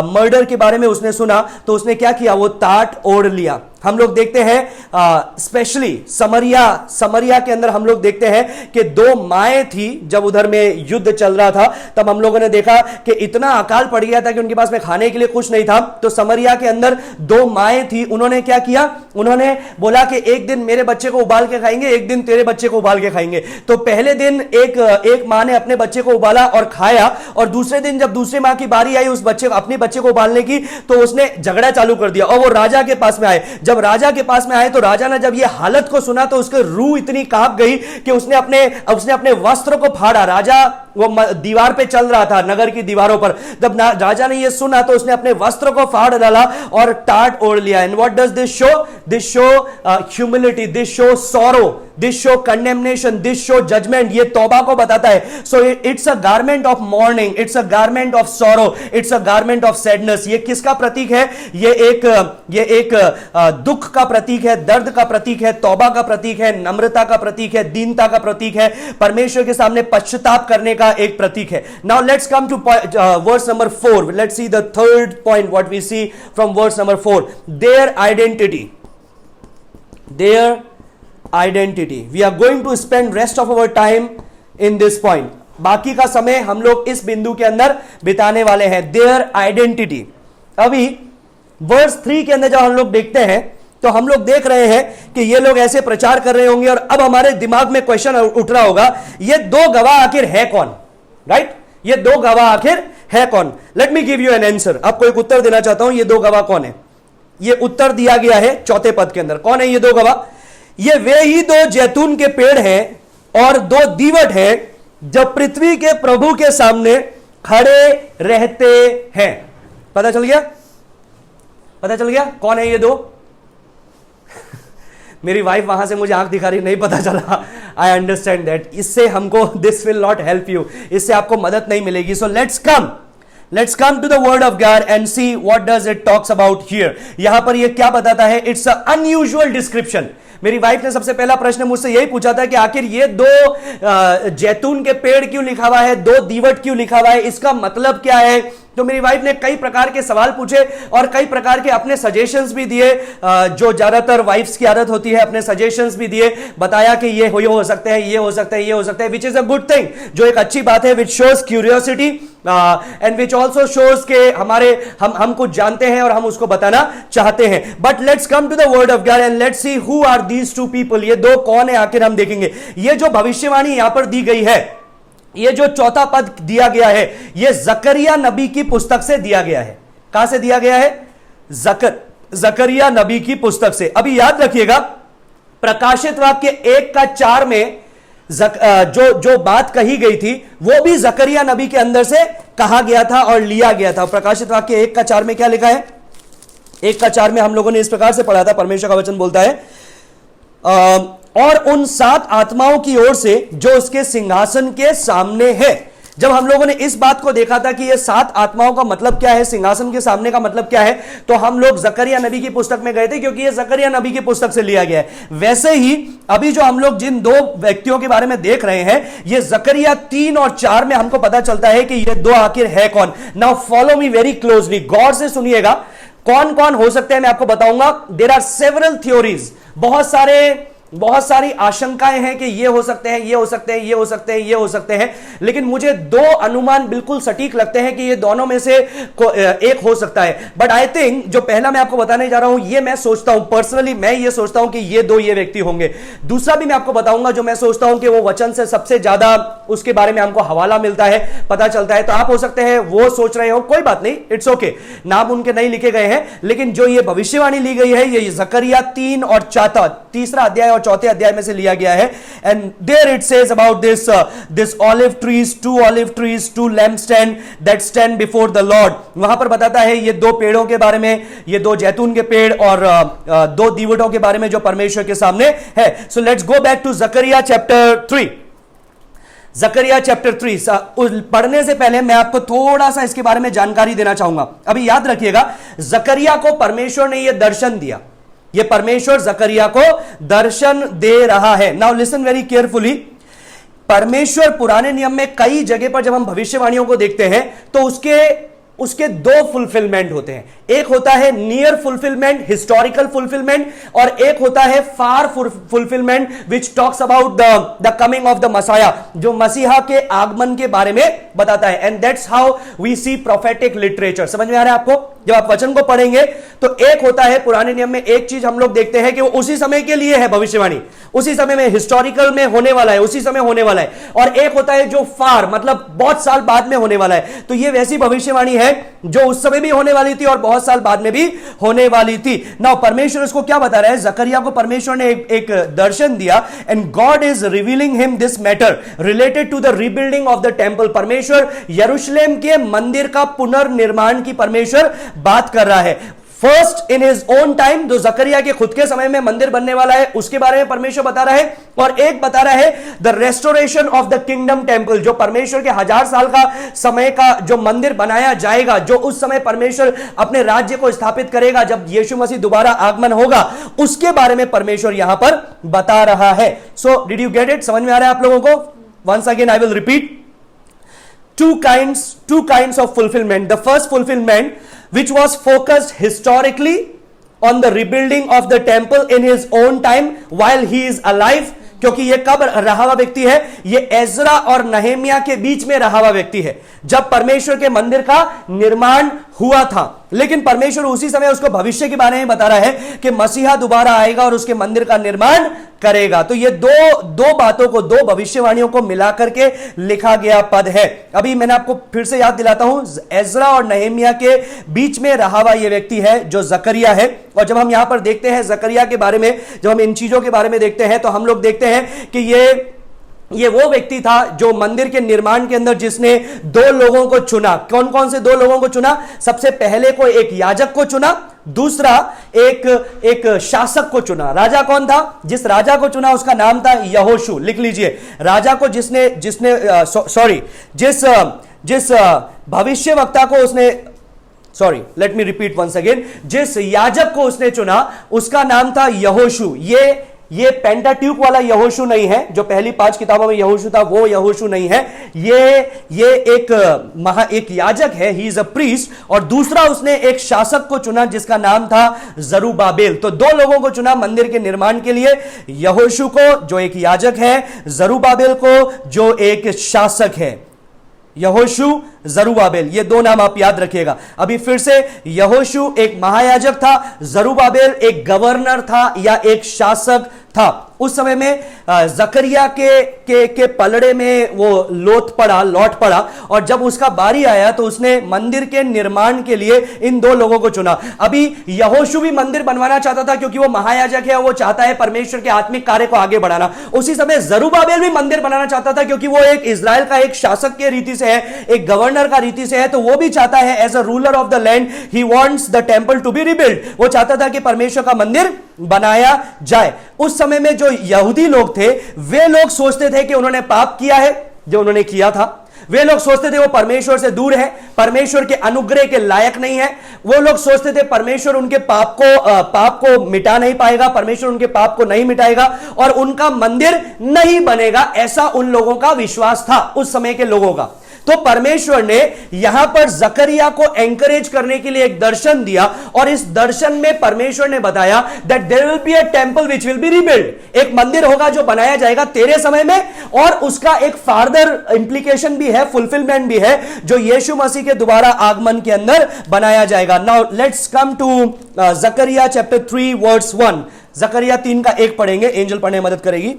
मर्डर के बारे में उसने सुना तो उसने क्या किया, वो टाट ओढ़ लिया। हम लोग देखते हैं स्पेशली समरिया के अंदर हम लोग देखते हैं कि दो माएं थी। जब उधर में युद्ध चल रहा था तब हम लोगों ने देखा कि इतना अकाल पड़ गया था कि उनके पास में खाने के लिए कुछ नहीं था। तो समरिया के अंदर दो माएं थी, उन्होंने क्या किया, उन्होंने बोला कि एक दिन मेरे बच्चे को उबाल के खाएंगे, एक दिन तेरे बच्चे को उबाल के खाएंगे। तो पहले दिन एक मां ने अपने बच्चे को उबाला और खाया, और दूसरे दिन जब दूसरी मां की बारी आई अपने बच्चे को उबालने की, तो उसने झगड़ा चालू कर दिया और वो राजा के पास में आए। जब राजा के पास में आए तो राजा ने जब ये हालत को सुना तो उसकी रूह इतनी कांप गई कि उसने अपने वस्त्र को फाड़ा। राजा वो दीवार पे चल रहा था, नगर की दीवारों पर। जब राजा ने ये सुना तो उसने अपने वस्त्र को फाड़ डाला और टाट ओढ़ लिया। And what does this show? This show humility, this show sorrow, this show condemnation, this show judgment. ये तौबा को बताता है। So it's a garment of mourning, it's a garment of sorrow, it's a garment of sadness. ये किसका प्रतीक है? ये एक दुख का प्रतीक है, दर्द का प्रतीक है, तौबा का प्रतीक है, नम्रता का प्रतीक है, दीनता का प्रतीक है, परमेश्वर के सामने पश्चाताप करने का एक प्रतीक है। Now let's come to verse number 4. Let's see the third point what we see from verse number 4. Their identity, their identity. We are going to spend rest of our time in this point. बाकी का समय हम लोग इस बिंदु के अंदर बिताने वाले हैं. Their identity. अभी वर्स 3 के अंदर जब हम लोग देखते हैं तो हम लोग देख रहे हैं कि ये लोग ऐसे प्रचार कर रहे होंगे, और अब हमारे दिमाग में क्वेश्चन उठ रहा होगा, ये दो गवाह आखिर है कौन? राइट? ये दो गवाह आखिर है कौन? Let me give you an answer. आपको एक उत्तर देना चाहता हूं, ये दो गवाह कौन है? ये उत्तर दिया गया है चौथे पद के अंदर. कौन है ये दो गवाह? ये वे ही दो जैतून के पेड़ हैं और दो दीवट हैं जब पृथ्वी के प्रभु के सामने खड़े रहते हैं. पता चल गया? पता चल गया कौन है ये दो? मेरी वाइफ वहां से मुझे आंख दिखा रही, नहीं पता चला. I understand that. इससे हमको this will not help you, इससे आपको मदद नहीं मिलेगी. So let's come to the word of God and see what does it talks about here. यहां पर ये क्या बताता है? It's a unusual description. मेरी वाइफ ने सबसे पहला प्रश्न मुझसे यही पूछा था कि आखिर ये दो जैतून के पेड़ क्यों लिखा हुआ है, दो दीवट क्यों लिखा हुआ है, इसका मतलब क्या है? तो मेरी वाइफ ने कई प्रकार के सवाल पूछे और कई प्रकार के अपने सजेशंस भी दिए, जो ज्यादातर वाइफ्स की आदत होती है, अपने सजेशंस भी दिए. बताया कि ये हो सकते हैं, ये हो सकता है, ये हो सकता है, which is a good thing, जो एक अच्छी बात है, which shows curiosity and which also shows के हम कुछ जानते हैं और हम उसको बताना चाहते हैं. But let's come to the word of God and let's see who are these two people. ये दो कौन है आखिर, हम देखेंगे. ये जो भविष्यवाणी यहां पर दी गई है, ये जो चौथा पद दिया गया है, ये जकरिया नबी की पुस्तक से दिया गया है. कहां से दिया गया है? जकरिया नबी की पुस्तक से. अभी याद रखिएगा, प्रकाशित वाक्य 1:4 में जो बात कही गई थी वो भी जकरिया नबी के अंदर से कहा गया था और लिया गया था. प्रकाशित वाक्य 1:4 में क्या लिखा है? 1:4 में हम लोगों ने इस प्रकार से पढ़ा था. परमेश्वर का वचन बोलता है, और उन 7 आत्माओं की ओर से जो उसके सिंहासन के सामने है. जब हम लोगों ने इस बात को देखा था कि ये 7 आत्माओं का मतलब क्या है, सिंहासन के सामने का मतलब क्या है, तो हम लोग जकरिया नबी की पुस्तक में गए थे, क्योंकि ये जकरिया नबी की पुस्तक से लिया गया है. वैसे ही अभी जो हम लोग जिन दो व्यक्तियों के बारे में देख रहे हैं, ये जकरिया 3 और 4 में हमको पता चलता है कि ये दो आखिर है कौन. Now follow me very closely, गौर से सुनिएगा. कौन कौन हो सकते हैं मैं आपको बताऊंगा. देयर आर सेवरल थ्योरीज, बहुत सारी आशंकाएं हैं कि ये हो सकते हैं, ये हो सकते हैं, ये हो सकते हैं, ये हो सकते हैं, लेकिन मुझे दो अनुमान बिल्कुल सटीक लगते हैं कि ये दोनों में से एक हो सकता है. बट आई थिंक जो पहला मैं आपको बताने जा रहा हूं, ये मैं सोचता हूं पर्सनली, मैं ये सोचता हूं कि ये दो ये व्यक्ति होंगे. दूसरा भी मैं आपको बताऊंगा जो मैं सोचता हूं कि वो वचन से सबसे ज्यादा उसके बारे में हमको हवाला मिलता है, पता चलता है. तो आप हो सकते हैं वो सोच रहे हो, कोई बात नहीं, इट्स ओके, नाम उनके नहीं लिखे गए हैं, लेकिन जो ये भविष्यवाणी ली गई है, ये जकरिया 3 और 4 तीसरा अध्याय और चौथे अध्याय में से लिया गया है. And there it says about this olive trees, 2 olive trees, 2 lampstand that stand before the Lord. वहां पर बताता है ये दो पेड़ों के बारे में, ये दो जैतून के पेड़ और दो दीवटों के बारे में जो परमेश्वर के सामने है. So let's go back to Zechariah chapter 3. Zechariah chapter 3 पढ़ने से पहले मैं आपको थोड़ा सा इसके बारे में जानकारी देना चाहूंगा. अभी याद रखिएगा, जकरिया को परमेश्वर ने यह दर्शन दिया. ये परमेश्वर जकरिया को दर्शन दे रहा है. Now listen very carefully. परमेश्वर पुराने नियम में कई जगह पर जब हम भविष्यवाणियों को देखते हैं तो उसके उसके दो फुलफिलमेंट होते हैं। एक होता है नियर फुलफिलमेंट, हिस्टोरिकल फुलफिलमेंट, और एक होता है for fulfilment which talks about the coming of the Messiah, जो मसीहा के आगमन के बारे में बताता है। And that's how we see prophetic literature. समझ में आ रहा है आपको? जब आप वचन को पढ़ेंगे तो एक होता है, पुराने नियम में एक चीज हम लोग देखते हैं कि वो उसी समय के लिए है, भविष्यवाणी उसी समय में, हिस्टोरिकल में होने वाला है, उसी समय होने वाला है। और एक होता है जो फार, मतलब बहुत साल बाद में होने वाला है। तो ये वैसी भविष्यवाणी है जो उस समय भी होने वाली थी और बहुत साल बाद में भी होने वाली थी। नाउ परमेश्वर इसको क्या बता रहा है? जकरिया को परमेश्वर ने एक दर्शन दिया, and God is revealing him this matter related to the rebuilding of the temple. परमेश्वर यरूशलेम के मंदिर का पुनर्निर्माण की परमेश्वर बात कर रहा है। First in his own time, जो जकरिया के खुद के समय में मंदिर बनने वाला है उसके बारे में परमेश्वर बता रहा है, और एक बता रहा है the restoration of the kingdom temple, जो परमेश्वर के 1000 साल का समय का जो मंदिर बनाया जाएगा, जो उस समय परमेश्वर अपने राज्य को स्थापित करेगा जब यीशु मसीह दोबारा आगमन होगा, उसके बारे में परमेश्वर यहां पर बता रहा है। So did you get it? समझ में आ रहा है आप लोगों को? Once again I will repeat, two kinds of fulfillment. The first fulfillment, which was focused historically on the rebuilding of the temple in his own time while he is alive, क्योंकि ये कब रहा हुआ व्यक्ति है? ये एजरा और नहेमिया के बीच में रहा हुआ व्यक्ति है, जब परमेश्वर के मंदिर का निर्माण हुआ था। लेकिन परमेश्वर उसी समय उसको भविष्य के बारे में बता रहा है कि मसीहा दोबारा आएगा और उसके मंदिर का निर्माण करेगा। तो ये दो बातों को, दो भविष्यवाणियों को मिलाकर के लिखा गया पद है। अभी मैंने आपको फिर से याद दिलाता हूं, एजरा और नहेमिया के बीच में रहा हुआ ये व्यक्ति है जो जकरिया है। और जब हम यहां पर देखते हैं जकरिया के बारे में, जब हम इन चीजों के बारे में देखते हैं तो हम लोग देखते हैं कि ये वो व्यक्ति था जो मंदिर के निर्माण के अंदर जिसने दो लोगों को चुना। कौन कौन से दो लोगों को चुना? सबसे पहले को एक याजक को चुना, दूसरा एक शासक को चुना। राजा कौन था? जिस राजा को चुना उसका नाम था यहोशू। लिख लीजिए, राजा को जिस भविष्यवक्ता को उसने, sorry let me repeat once again, जिस याजक को उसने चुना उसका नाम था यहोशू। ये पेंटाट्यूक वाला यहोशू नहीं है, जो पहली 5 किताबों में यहोशू था वो यहोशू नहीं है। ये एक याजक है, ही इज अ प्रीस्ट। और दूसरा उसने एक शासक को चुना जिसका नाम था जरूबाबेल। तो दो लोगों को चुना मंदिर के निर्माण के लिए, यहोशू को जो एक याजक है, जरूबाबेल को जो एक शासक है। यहोशू, जरूबाबेल, ये दो नाम आप याद रखिएगा। अभी फिर से, यहोशू एक महायाजक था, जरूबाबेल एक गवर्नर था या एक शासक था। उस समय में जकरिया के पलड़े में वो लौट पड़ा, और जब उसका बारी आया तो उसने मंदिर के निर्माण के लिए इन दो लोगों को चुना। अभी यहोशू भी मंदिर बनवाना चाहता था क्योंकि वो महायाजक है, वो चाहता है परमेश्वर के आत्मिक कार्य को आगे बढ़ाना। उसी समय जरूबाबेल भी मंदिर बनाना चाहता था क्योंकि वो एक इजराइल का एक शासक के रीति से है, एक गवर्नर का रीति से है, तो वो भी चाहता है as a ruler of the land he wants the temple to be rebuild. वो चाहता था कि परमेश्वर का मंदिर बनाया जाए। उस समय में जो यहूदी लोग थे वे लोग सोचते थे कि उन्होंने पाप किया है, जो उन्होंने किया था। वे लोग सोचते थे वो परमेश्वर से दूर है, परमेश्वर के अनुग्रह के लायक नहीं है। वो लोग सोचते थे परमेश्वर उनके पाप को मिटा नहीं पाएगा, परमेश्वर उनके पाप को नहीं मिटाएगा और उनका मंदिर नहीं बनेगा। ऐसा उन लोगों का विश्वास था, उस समय के लोगों का। तो परमेश्वर ने यहां पर जकरिया को एंकरेज करने के लिए एक दर्शन दिया, और इस दर्शन में परमेश्वर ने बताया that there will be a temple which will be rebuild. एक मंदिर होगा जो बनाया जाएगा तेरे समय में, और उसका एक फार्दर इंप्लीकेशन भी है, फुलफिलमेंट भी है, जो यीशु मसीह के दोबारा आगमन के अंदर बनाया जाएगा। Now let's come to Zechariah chapter 3 verse 1। Zechariah 3 का 1 पढ़ेंगे, एंजल पढ़ने में मदद करेगी।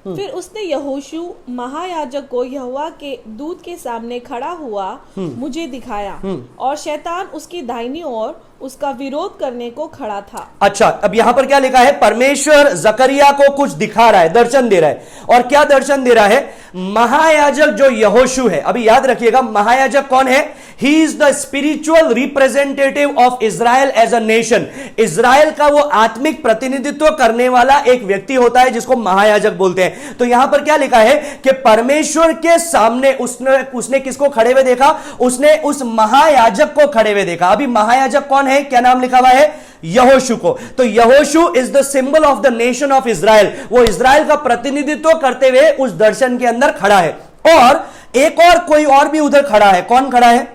फिर उसने यहोशू महायाजक को यहोवा के दूत के सामने खड़ा हुआ मुझे दिखाया, और शैतान उसकी दाहिनी ओर उसका विरोध करने को खड़ा था। अच्छा, अब यहां पर क्या लिखा है? परमेश्वर जकरिया को कुछ दिखा रहा है, दर्शन दे रहा है। और क्या दर्शन दे रहा है? महायाजक जो यहोशू है, अभी याद रखिएगा महायाजक कौन है? He is the spiritual representative of Israel as a nation. Israel का वो आत्मिक प्रतिनिधित्व करने वाला एक व्यक्ति होता है जिसको महायाजक बोलते हैं। तो यहां पर क्या लिखा है कि परमेश्वर के सामने उसने किसको खड़े हुए देखा? उसने उस महायाजक को खड़े हुए देखा। अभी महायाजक कौन है? क्या नाम लिखा हुआ है? यहोशू को। तो यहोशू is the symbol of the nation of Israel. वो इजराइल का प्रतिनिधित्व करते हुए उस दर्शन के अंदर खड़ा है। और एक और कोई और भी उधर खड़ा है। कौन खड़ा है?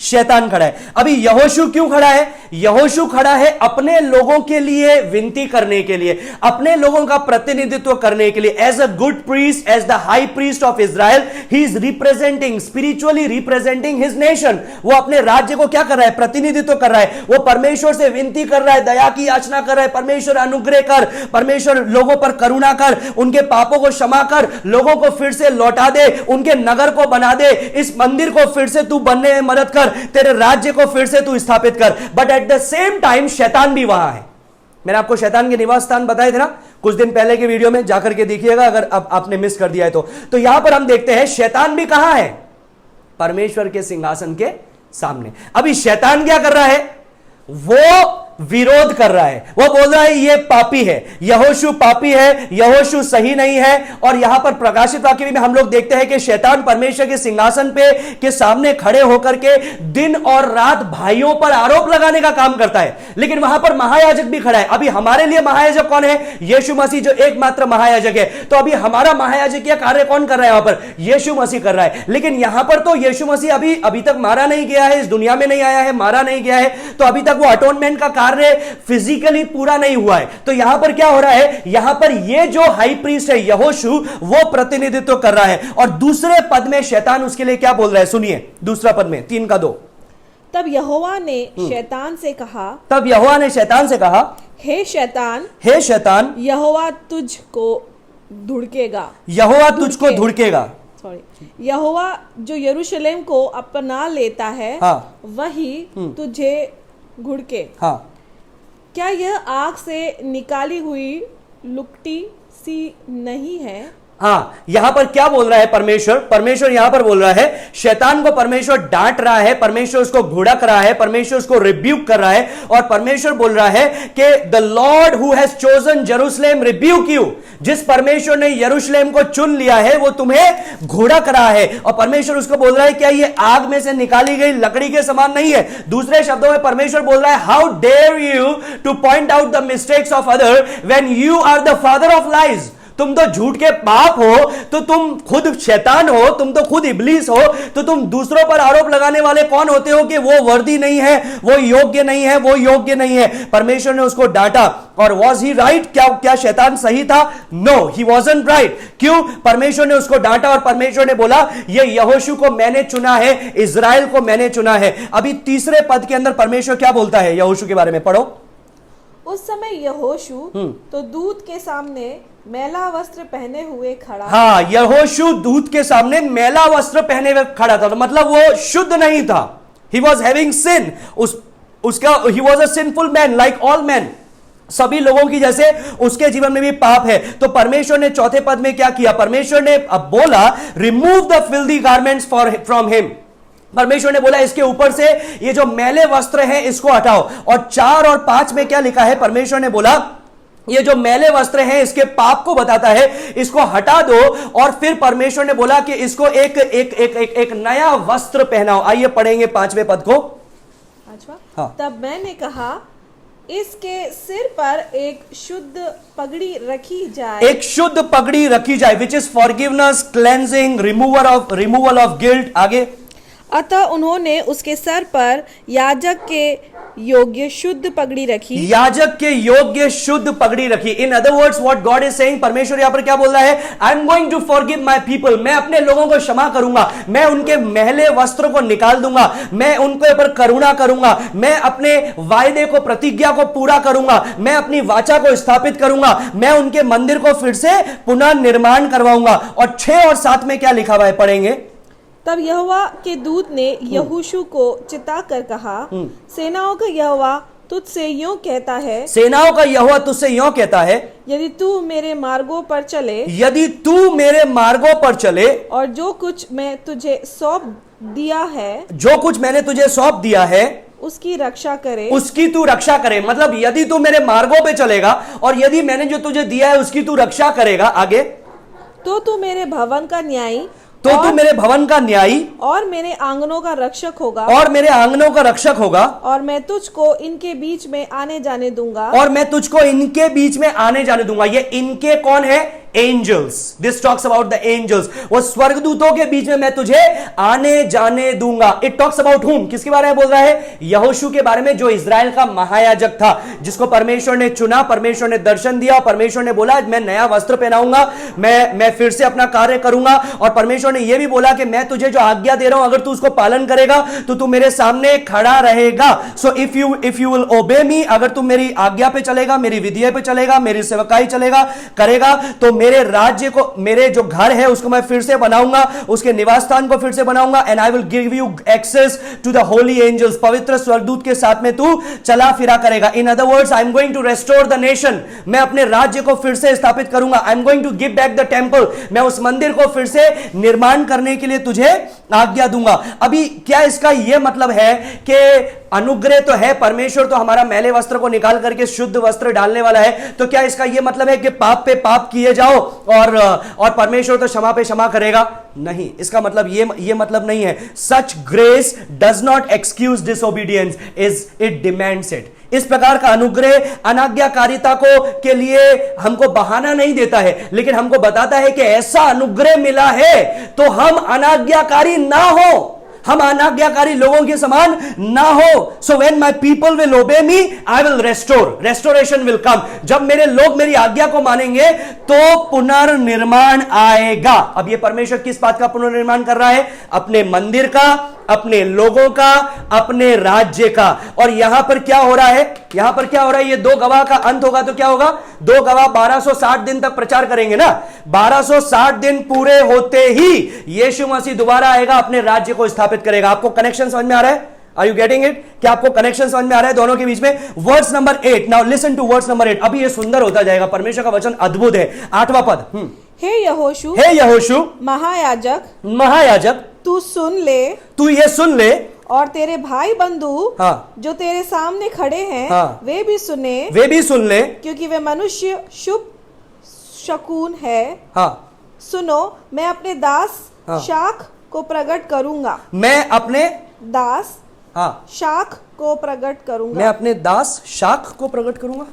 शैतान खड़ा है। अभी यहोशू क्यों खड़ा है? यहोशू खड़ा है अपने लोगों के लिए विनती करने के लिए, अपने लोगों का प्रतिनिधित्व करने के लिए। As a good priest, as the high priest of Israel, he is representing, spiritually representing his nation. वो अपने राज्य को क्या कर रहा है? प्रतिनिधित्व कर रहा है। वो परमेश्वर से विनती कर रहा है, दया की याचना कर रहा है, परमेश्वर अनुग्रह कर, परमेश्वर लोगों पर करुणा कर, उनके पापों को क्षमा कर, लोगों को फिर से लौटा दे, उनके नगर को बना दे, इस मंदिर को फिर से तू बनने में मदद कर, तेरे राज्य को फिर से तू स्थापित कर। But at the same time शैतान भी वहां है। मैंने आपको शैतान के निवास स्थान बताए थे ना कुछ दिन पहले के वीडियो में, जाकर के देखिएगा अगर अब आपने मिस कर दिया है तो यहां पर हम देखते हैं शैतान भी कहां है? परमेश्वर के सिंहासन के सामने। अभी शैतान क्या कर रहा है? वो विरोध कर रहा है। वो बोल रहा है ये पापी है, यहोशू पापी है, यहोशू सही नहीं है। और यहां पर प्रकाशित वाक्य में हम लोग देखते हैं कि शैतान परमेश्वर के सिंहासन पे के सामने खड़े होकर के दिन और रात भाइयों पर आरोप लगाने का काम करता है। लेकिन वहां पर महायाजक भी खड़ा है। अभी हमारे लिए महायाजक कौन है? यीशु मसीह, जो एकमात्र महायाजक है। तो अभी हमारा महायाजकीय कार्य कौन कर रहा है? यहां पर यीशु मसीह कर रहा है। लेकिन यहां पर तो यीशु मसीह अभी तक मारा नहीं गया है, इस दुनिया में नहीं आया है, मारा नहीं गया है, तो अभी तक वो अटोनमेंट का फिजिकली पूरा नहीं हुआ है। तो यहां पर क्या हो रहा है? यहां पर ये जो हाई प्रीस्ट है यहोशू, वो प्रतिनिधित्व कर रहा है। और दूसरे पद में शैतान उसके लिए क्या बोल रहा है? सुनिए दूसरा पद में 3:2। तब यहोवा ने शैतान से कहा, तब यहोवा ने शैतान से कहा, हे शैतान, हे शैतान, यहोवा तुझको धुड़केगा, यहोवा तुझको धुड़केगा। सॉरी, यहोवा जो यरूशलेम को अपना लेता है, हाँ, वही तुझे घुड़के। हाँ, क्या यह आग से निकाली हुई लुकटी सी नहीं है? हाँ, यहां पर क्या बोल रहा है परमेश्वर यहां पर बोल रहा है, शैतान को परमेश्वर डांट रहा है, परमेश्वर उसको घुड़क रहा है, परमेश्वर उसको रिब्यूक कर रहा है। और परमेश्वर बोल रहा है कि the Lord who has chosen Jerusalem rebuke you. जिस परमेश्वर ने यरूशलेम को चुन लिया है वो तुम्हें घुड़क रहा है। और परमेश्वर उसको बोल रहा है क्या ये आग में से निकाली गई लकड़ी के समान नहीं है? दूसरे शब्दों में परमेश्वर बोल रहा है, how dare you to point out the mistakes of other when you are the father of lies. तुम तो झूठ के बाप हो, तो तुम खुद शैतान हो, तुम तो खुद इब्लीस हो, तो तुम दूसरों पर आरोप लगाने वाले कौन होते हो कि वो वर्दी नहीं है, वो योग्य नहीं है, वो योग्य नहीं है। परमेश्वर ने उसको डांटा। और वॉज ही राइट? क्या शैतान सही था? नो, ही वॉजंट राइट। क्यों? परमेश्वर ने उसको डांटा और परमेश्वर ने बोला ये यहोशू को मैंने चुना है, इजराइल को मैंने चुना है। अभी तीसरे पद के अंदर परमेश्वर क्या बोलता है यहोशू के बारे में? पढ़ो। उस समय यहोशू तो दूत के सामने मैला वस्त्र पहने हुए खड़ा। हाँ, यहोशू दूत के सामने मैला वस्त्र पहने हुए खड़ा था। तो मतलब वो शुद्ध नहीं था। ही वॉज हैविंग सिन। उसका he was a sinful man like all man. सभी लोगों की जैसे उसके जीवन में भी पाप है। तो परमेश्वर ने चौथे पद में क्या किया? परमेश्वर ने अब बोला, remove the filthy garments from him. परमेश्वर ने बोला इसके ऊपर से ये जो मैले वस्त्र हैं इसको हटाओ। और 4 और 5 में क्या लिखा है? परमेश्वर ने बोला ये जो मैले वस्त्र हैं इसके पाप को बताता है, इसको हटा दो। और फिर परमेश्वर ने बोला कि इसको एक नया वस्त्र पहनाओ। आइए पढ़ेंगे 5वें पद को। हाँ। तब मैंने कहा इसके सिर पर एक शुद्ध पगड़ी रखी जाए। एक शुद्ध पगड़ी रखी जाए, which is forgiveness, cleansing, removal of guilt. आगे, अतः उन्होंने उसके सर पर याजक के योग्य शुद्ध पगड़ी रखी। याजक के योग्य शुद्ध पगड़ी रखी। In other words what God is saying, परमेश्वर यहां पर क्या बोल रहा है? I am going to forgive my people. मैं अपने लोगों को क्षमा करूंगा, मैं उनके मैले वस्त्र को निकाल दूंगा, मैं उनके ऊपर करुणा करूंगा, मैं अपने वायदे को, प्रतिज्ञा को पूरा करूंगा, मैं अपनी वाचा को स्थापित करूंगा, मैं उनके मंदिर को फिर से पुनः निर्माण करवाऊंगा। और 6 और 7 में क्या लिखा हुआ है? पढ़ेंगे। तब यहोवा के दूत ने यहोशू को चिता कर कहा, सेनाओं का यहोवा तुझसे यूं कहता है, सेनाओं का यहोवा तुझसे यूं कहता है, यदि तू मेरे मार्गों पर चले, यदि तू मेरे मार्गों पर चले, और जो कुछ मैं तुझे सौंप दिया है, जो कुछ मैंने तुझे सौंप दिया है, उसकी रक्षा करे, उसकी तू रक्षा करे। मतलब यदि तू मेरे मार्गों पे चलेगा और यदि मैंने जो तुझे दिया है उसकी तू रक्षा करेगा। आगे, तो तू मेरे भवन का न्यायी, तो तू मेरे भवन का न्यायी और मेरे आंगनों का रक्षक होगा, और मेरे आंगनों का रक्षक होगा, और मैं तुझको इनके बीच में आने जाने दूंगा, और मैं तुझको इनके बीच में आने जाने दूंगा। ये इनके कौन है? Angels, this talks about the angels, वो स्वर्गदूतों के बीच में मैं तुझे आने जाने दूंगा। इट टॉक्स अबाउट हुम, किसके बारे में बोल रहा है? यहोशू के बारे में, जो इजराइल का महायाजक था, जिसको परमेश्वर ने चुना, परमेश्वर ने दर्शन दिया, परमेश्वर ने बोला मैं नया वस्त्र पहनाऊंगा, मैं फिर से अपना कार्य करूंगा, और परमेश्वर ने यह भी बोला कि मैं तुझे जो आज्ञा दे रहा हूं अगर तू उसको पालन करेगा तो तू मेरे सामने खड़ा रहेगा। So if you will obey मी, अगर तू मेरी आज्ञा पे चलेगा, मेरी विधि पे चलेगा, मेरी सेवकाई करेगा, तो मेरे राज्य को, मेरे जो घर है उसको मैं फिर से बनाऊंगा, उसके निवास स्थान को फिर से बनाऊंगा, and I will give you access to the holy angels, पवित्र स्वर्गदूत के साथ में तू चला फिरा करेगा। In other words, I am going to restore the nation, मैं अपने राज्य को फिर से स्थापित करूंगा। I am going to give back the temple, मैं उस मंदिर को फिर से निर्माण करने के लिए तुझे आज्ञा दूंगा। अभी क्या इसका यह मतलब है कि अनुग्रह तो है, परमेश्वर तो हमारा मैले वस्त्र को निकाल करके शुद्ध वस्त्र डालने वाला है, तो क्या इसका यह मतलब है कि पाप पे पाप किए जाओ और परमेश्वर तो क्षमा पे क्षमा करेगा? नहीं, इसका मतलब ये मतलब नहीं है। Such grace does not excuse disobedience, it demands it. इस प्रकार का अनुग्रह अनाज्ञाकारिता को के लिए हमको बहाना नहीं देता है, लेकिन हमको बताता है कि ऐसा अनुग्रह मिला है तो हम अनाज्ञाकारी ना हो, हम अनाज्ञाकारी लोगों के समान ना हो। So when my people will obey me, I will restore, restoration will come. जब मेरे लोग मेरी आज्ञा को मानेंगे तो पुनर्निर्माण आएगा। अब ये परमेश्वर किस बात का पुनर्निर्माण कर रहा है? अपने मंदिर का, अपने लोगों का, अपने राज्य का। और यहां पर क्या हो रहा है? यहां पर क्या हो रहा है? ये दो गवाह का अंत होगा तो क्या होगा? दो गवाह 1260 दिन तक प्रचार करेंगे ना। 1260 दिन पूरे होते ही यीशु मसीह दोबारा आएगा, अपने राज्य को स्थापित करेगा। आपको कनेक्शन समझ में आ रहा है? Are you getting it? क्या आपको कनेक्शन समझ में आ रहा है दोनों के बीच में? Verse number 8, now listen to verse number 8। अभी ये सुंदर होता जाएगा, परमेश्वर का वचन अद्भुत है। 8वां पद, हे यहोशू, हे यहोशू महायाजक, महायाजक, तू सुन ले, तू ये सुन ले, और तेरे भाई बंधु हाँ, जो तेरे सामने खड़े हैं, हाँ, वे भी सुने, वे भी सुन ले, क्योंकि वे मनुष्य शुभ शकुन है। हाँ, सुनो, मैं अपने दास हाँ, शाख को प्रकट करूंगा, मैं अपने दास हाँ, शाख को प्रकट करूंगा, मैं अपने दास शाख को प्रकट करूंगा।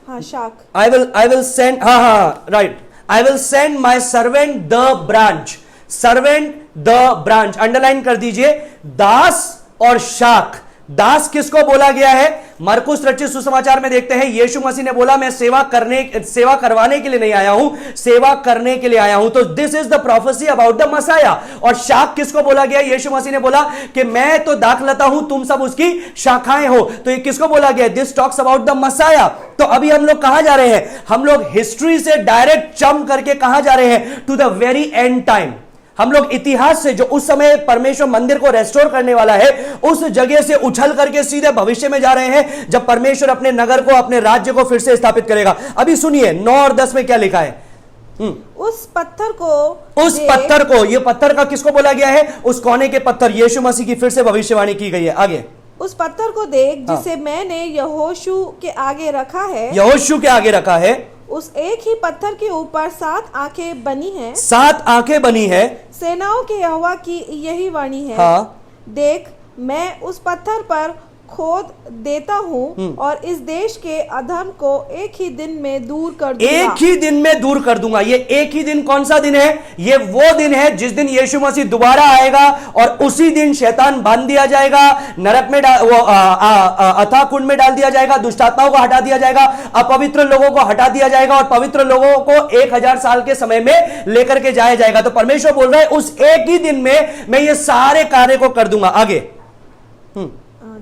हाँ, शाख। I will send, हाँ, right, I will send my servant the branch, servant the branch, underline कर दीजिए, दास और शाख। दास किसको बोला गया है? मरकुस रचित सुसमाचार में देखते हैं, यीशु मसीह ने बोला मैं सेवा करवाने के लिए नहीं आया हूं, सेवा करने के लिए आया हूं। तो this is the prophecy about the Messiah. और शाख किसको बोला गया? यीशु मसीह ने बोला कि मैं तो दाखलता हूं, तुम सब उसकी शाखाएं हो। तो ये किसको बोला गया? This talks about the Messiah. तो अभी हम लोग कहां जा रहे हैं? हम लोग हिस्ट्री से डायरेक्ट जंप करके कहां जा रहे हैं? To the very end time. हम लोग इतिहास से, जो उस समय परमेश्वर मंदिर को रेस्टोर करने वाला है, उस जगह से उछल करके सीधे भविष्य में जा रहे हैं, जब परमेश्वर अपने नगर को, अपने राज्य को फिर से स्थापित करेगा। अभी सुनिए 9 और 10 में क्या लिखा है। उस पत्थर को, ये पत्थर का किसको बोला गया है? उस कोने के पत्थर, यीशु मसीह की फिर से भविष्यवाणी की गई है। आगे, उस पत्थर को देख जिसे मैंने यहोशू के आगे रखा है, यहोशू के आगे रखा है। उस एक ही पत्थर के ऊपर 7 आंखें बनी हैं, 7 आंखें बनी है। सेनाओं के यहोवा की यही वाणी है। हाँ, देख, मैं उस पत्थर पर खोद देता हूँ और इस देश के अधर्म को एक ही दिन में दूर कर दूंगा। एक ही दिन में दूर कर दूंगा। ये एक ही दिन कौन सा दिन है? ये वो दिन है जिस दिन यीशु मसीह दोबारा आएगा, और उसी दिन शैतान बांध दिया जाएगा, नरक में अथाह कुंड में डाल दिया जाएगा, दुष्टात्माओं को हटा दिया जाएगा, अपवित्र लोगों को हटा दिया जाएगा, और पवित्र लोगों को 1000 साल के समय में लेकर के जाया जाएगा। तो परमेश्वर बोल रहा है उस एक ही दिन में मैं ये सारे कार्य को कर दूंगा। आगे